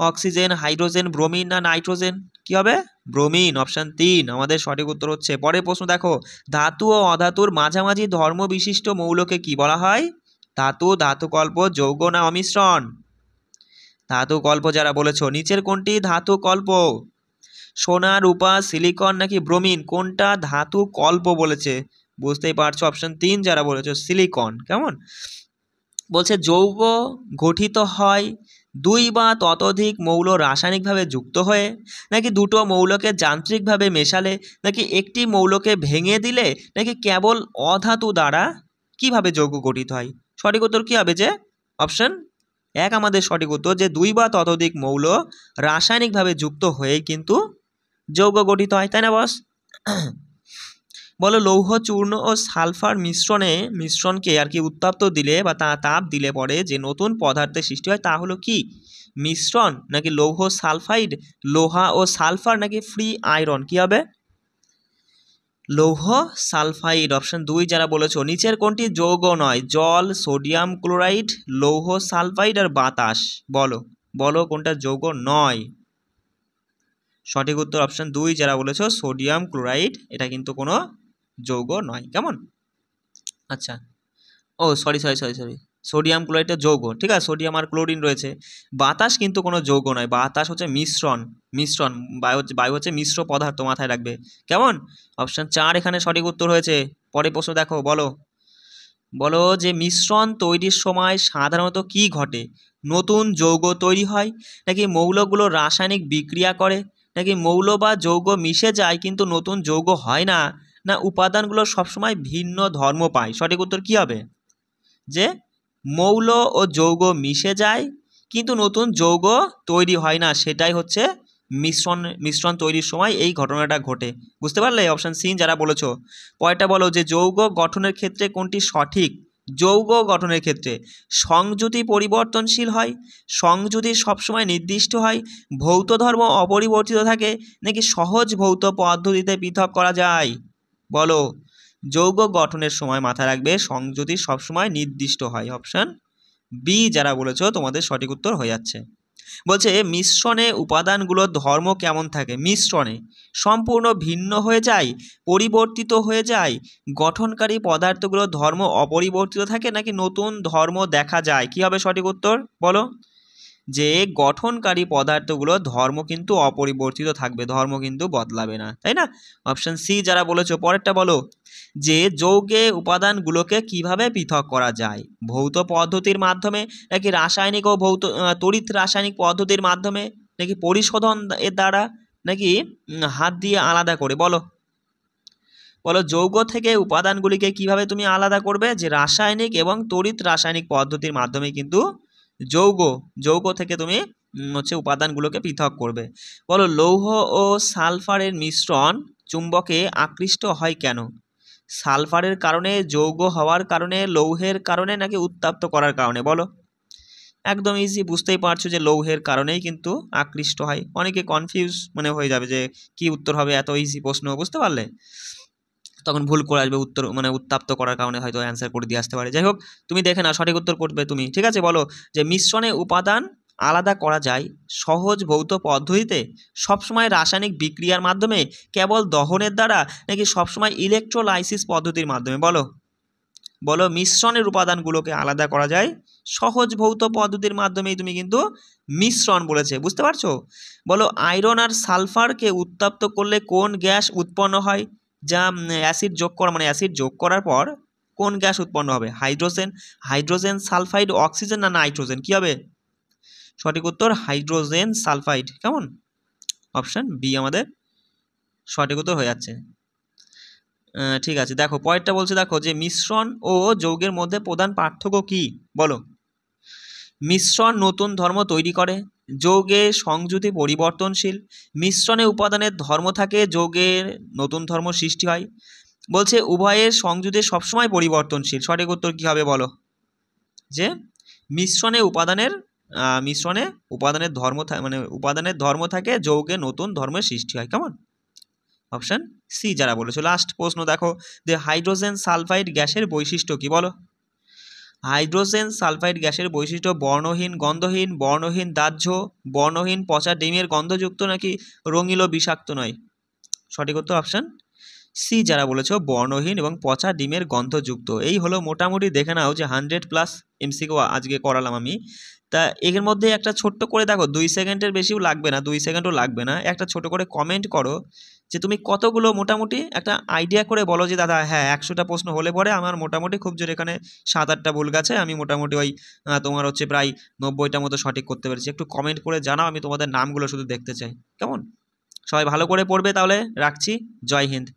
অক্সিজেন, হাইড্রোজেন, ব্রোমিন না নাইট্রোজেন? কি হবে? ব্রোমিন। অপশন 3 আমাদের সঠিক উত্তর হচ্ছে। পরের প্রশ্ন দেখো ধাতু ও অধাতুর মাঝামাঝি ধর্ম বিশিষ্ট মৌলকে কি বলা হয়? ধাতু, ধাতুকল্প, যৌগ না অমিশ্রণ? ধাতুকল্প যারা বলেছো, নিচের কোনটি ধাতুকল্প? সোনা, রূপা, সিলিকন নাকি ব্রোমিন, কোনটা ধাতুকল্প বলেছে? বুঝতেই পারছো, অপশন 3 যারা বলেছো সিলিকন। কেমন? বলছে যৌগ গঠিত হয় দুই বা ততোধিক মৌল রাসায়নিকভাবে যুক্ত হয়ে, নাকি দুটো মৌলকে যান্ত্রিকভাবে মেশালে, নাকি একটি মৌলকে ভেঙে দিলে, নাকি কেবল অধাতু দ্বারা। কিভাবে যৌগ গঠিত হয়? সঠিক উত্তর কি হবে? যে অপশন 1 আমাদের সঠিক উত্তর, যে দুই বা ততোধিক মৌল রাসায়নিকভাবে যুক্ত হয়েই কিন্তু যৌগ গঠিত হয়, তাই না বস? বলো লৌহ চূর্ণ ও সালফার মিশ্রণকে আর কি উত্তপ্ত দিলে বা তাপ দিলে পরে যে নতুন পদার্থের সৃষ্টি হয় তা হলো কি? মিশ্রণ নাকি লৌহ সালফাইড, লোহা ও সালফার নাকি ফ্রি আয়রন? কি হবে? লৌহ সালফাইড, অপশন 2 যারা বলেছো। নিচের কোনটি যৌগ নয়? জল, সোডিয়াম ক্লোরাইড, লৌহ সালফাইড আর বাতাস। বলো বলো কোনটা যৌগ নয়? সঠিক উত্তর অপশন 2 যারা বলেছো, সোডিয়াম ক্লোরাইড, এটা কিন্তু কোনো যৌগ নয়। কেমন? আচ্ছা, ও sorry sorry sorry sorry, sodium ক্লোরাইডটা যৌগ, ঠিক আছে, সোডিয়াম আর ক্লোরিন রয়েছে। বাতাস কিন্তু কোনো যৌগ নয়, বাতাস হচ্ছে মিশ্রণ। মিশ্রণ, বায়ু হচ্ছে মিশ্র পদার্থ, মাথায় রাখবে। কেমন? অপশন 4 এখানে সঠিক উত্তর হয়েছে। পরে প্রশ্ন দেখো, বলো বলো যে মিশ্রণ তৈরির সময় সাধারণত কি ঘটে? নতুন যৌগ তৈরি হয়, নাকি মৌলগুলো রাসায়নিক বিক্রিয়া করে, নাকি মৌল বা যৌগ মিশে যায় কিন্তু নতুন যৌগ হয় না, না উপাদানগুলো সবসময় ভিন্ন ধর্ম পায়? সঠিক উত্তর কি হবে? যে মৌল ও যৌগ মিশে যায় কিন্তু নতুন যৌগ তৈরি হয় না, সেটাই হচ্ছে মিশ্রণ তৈরির সময় এই ঘটনাটা ঘটে। বুঝতে পারলে? অপশন সি যারা বলেছো। পরেরটা বলো যে যৌগ গঠনের ক্ষেত্রে কোনটি সঠিক? যৌগ গঠনের ক্ষেত্রে সংযুতি পরিবর্তনশীল হয়, সংযুতি সবসময় নির্দিষ্ট হয়, ভৌত ধর্ম অপরিবর্তিত থাকে, নাকি সহজ ভৌত পদ্ধতিতে পৃথক করা যায়? বলো। যৌগ গঠনের সময় মাথায় রাখবে সংযুতি সবসময় নির্দিষ্ট হয়। অপশন বি যারা বলেছো তোমাদের সঠিক উত্তর হয়ে যাচ্ছে। বলছে মিশ্রণে উপাদানগুলোর ধর্ম কেমন থাকে? মিশ্রণে সম্পূর্ণ ভিন্ন হয়ে যায়, পরিবর্তিত হয়ে যায়, গঠনকারী পদার্থগুলোর ধর্ম অপরিবর্তিত থাকে, নাকি নতুন ধর্ম দেখা যায়? কি হবে সঠিক উত্তর? বলো। যে গঠনকারী পদার্থগুলো ধর্ম কিন্তু অপরিবর্তিত থাকবে, ধর্ম কিন্তু বদলাবে না, তাই না? অপশন সি যারা বলেছো। পরেরটা বলো যে যৌগে উপাদানগুলোকে কিভাবে পৃথক করা যায়? ভৌত পদ্ধতির মাধ্যমে, নাকি রাসায়নিক ও তড়িৎ রাসায়নিক পদ্ধতির মাধ্যমে, নাকি পরিশোধন এর দ্বারা, নাকি হাত দিয়ে আলাদা করে? বলো বলো যৌগ থেকে উপাদানগুলিকে কিভাবে তুমি আলাদা করবে? যে রাসায়নিক এবং তড়িৎ রাসায়নিক পদ্ধতির মাধ্যমে কিন্তু যৌগ যৌগ থেকে তুমি হচ্ছে উপাদানগুলোকে পৃথক করবে। বলো লৌহ ও সালফারের মিশ্রণ চুম্বকে আকৃষ্ট হয় কেন? সালফারের কারণে, যৌগ হওয়ার কারণে, লৌহের কারণে, নাকি উত্তপ্ত করার কারণে? বলো। একদম ইজি, বুঝতেই পারছো যে লৌহের কারণেই কিন্তু আকৃষ্ট হয়। অনেকে কনফিউজ হয়ে যাবে যে কি উত্তর হবে, এত ইজি প্রশ্ন, বুঝতে পারলে? তখন ভুল করে আসবে, উত্তর উত্তপ্ত করার কারণে হয়তো অ্যান্সার করে দিয়ে আসতে পারে। যাই হোক, তুমি দেখে না, সঠিক উত্তর করবে তুমি, ঠিক আছে? বলো যে মিশ্রণে উপাদান আলাদা করা যায় সহজ ভৌত পদ্ধতিতে, সবসময় রাসায়নিক বিক্রিয়ার মাধ্যমে, কেবল দহনের দ্বারা, নাকি সবসময় ইলেকট্রোলাইসিস পদ্ধতির মাধ্যমে? বলো বলো মিশ্রণের উপাদানগুলোকে আলাদা করা যায় সহজ ভৌত পদ্ধতির মাধ্যমেই তুমি কিন্তু মিশ্রণ বলেছে, বুঝতে পারছো? বলো আয়রন আর সালফারকে উত্তপ্ত করলে কোন গ্যাস উৎপন্ন হয়? যা অ্যাসিড যোগ করা অ্যাসিড যোগ করার পর কোন গ্যাস উৎপন্ন হবে? হাইড্রোজেন, হাইড্রোজেন সালফাইড, অক্সিজেন না নাইট্রোজেন? কি হবে সঠিক উত্তর? Hydrogen sulphide. কেমন? অপশন বি আমাদের সঠিক উত্তর হয়ে যাচ্ছে। ঠিক আছে, দেখো পরেরটা বলছে, দেখো যে মিশ্রণ ও যৌগের মধ্যে প্রধান পার্থক্য কি? বলো। মিশ্রণ নতুন ধর্ম তৈরি করে, যৌগে সংযুতি পরিবর্তনশীল, মিশ্রণে উপাদানের ধর্ম থাকে, যৌগের নতুন ধর্ম সৃষ্টি হয়। বলছে উভয়ের সংযুতি সবসময় পরিবর্তনশীল। সঠিক উত্তর কি হবে? বলো যে মিশ্রণে উপাদানের ধর্ম উপাদানের ধর্ম থাকে, যৌগে নতুন ধর্মের সৃষ্টি হয়। কেমন? অপশন সি যারা বলেছো। লাস্ট প্রশ্ন দেখো যে হাইড্রোজেন সালফাইড গ্যাসের বৈশিষ্ট্য কি? বলো। হাইড্রোজেন সালফাইড গ্যাসের বৈশিষ্ট্য বর্ণহীন গন্ধহীন, বর্ণহীন দাহ্য, বর্ণহীন পচা ডিমের গন্ধযুক্ত, নাকি রঙিল বিষাক্ত নয়? সঠিক উত্তর অপশন সি যারা বলেছো বর্ণহীন এবং পচা ডিমের গন্ধযুক্ত। এই হলো মোটামুটি দেখে নাও যে 100+ এমসিকিউ আজকে করালাম আমি। তা এর মধ্যে একটা ছোট্ট করে দেখো, 2 সেকেন্ডের বেশিও লাগবে না, 2 সেকেন্ডও লাগবে না, একটা ছোট করে কমেন্ট করো যে তুমি কতগুলো মোটামুটি একটা আইডিয়া করে বলো যে দাদা হ্যাঁ 100টা প্রশ্ন হলে পরে আমার মোটামুটি খুব জোর এখানে 7-8টা ভুল গেছে, আমি মোটামুটি ওই তোমার হচ্ছে প্রায় 90টা মতো সঠিক করতে পেরেছি। একটু কমেন্ট করে জানাও, আমি তোমাদের নামগুলো শুধু দেখতে চাই। কেমন? সবাই ভালো করে পড়বে তাহলে, রাখছি। জয় হিন্দ।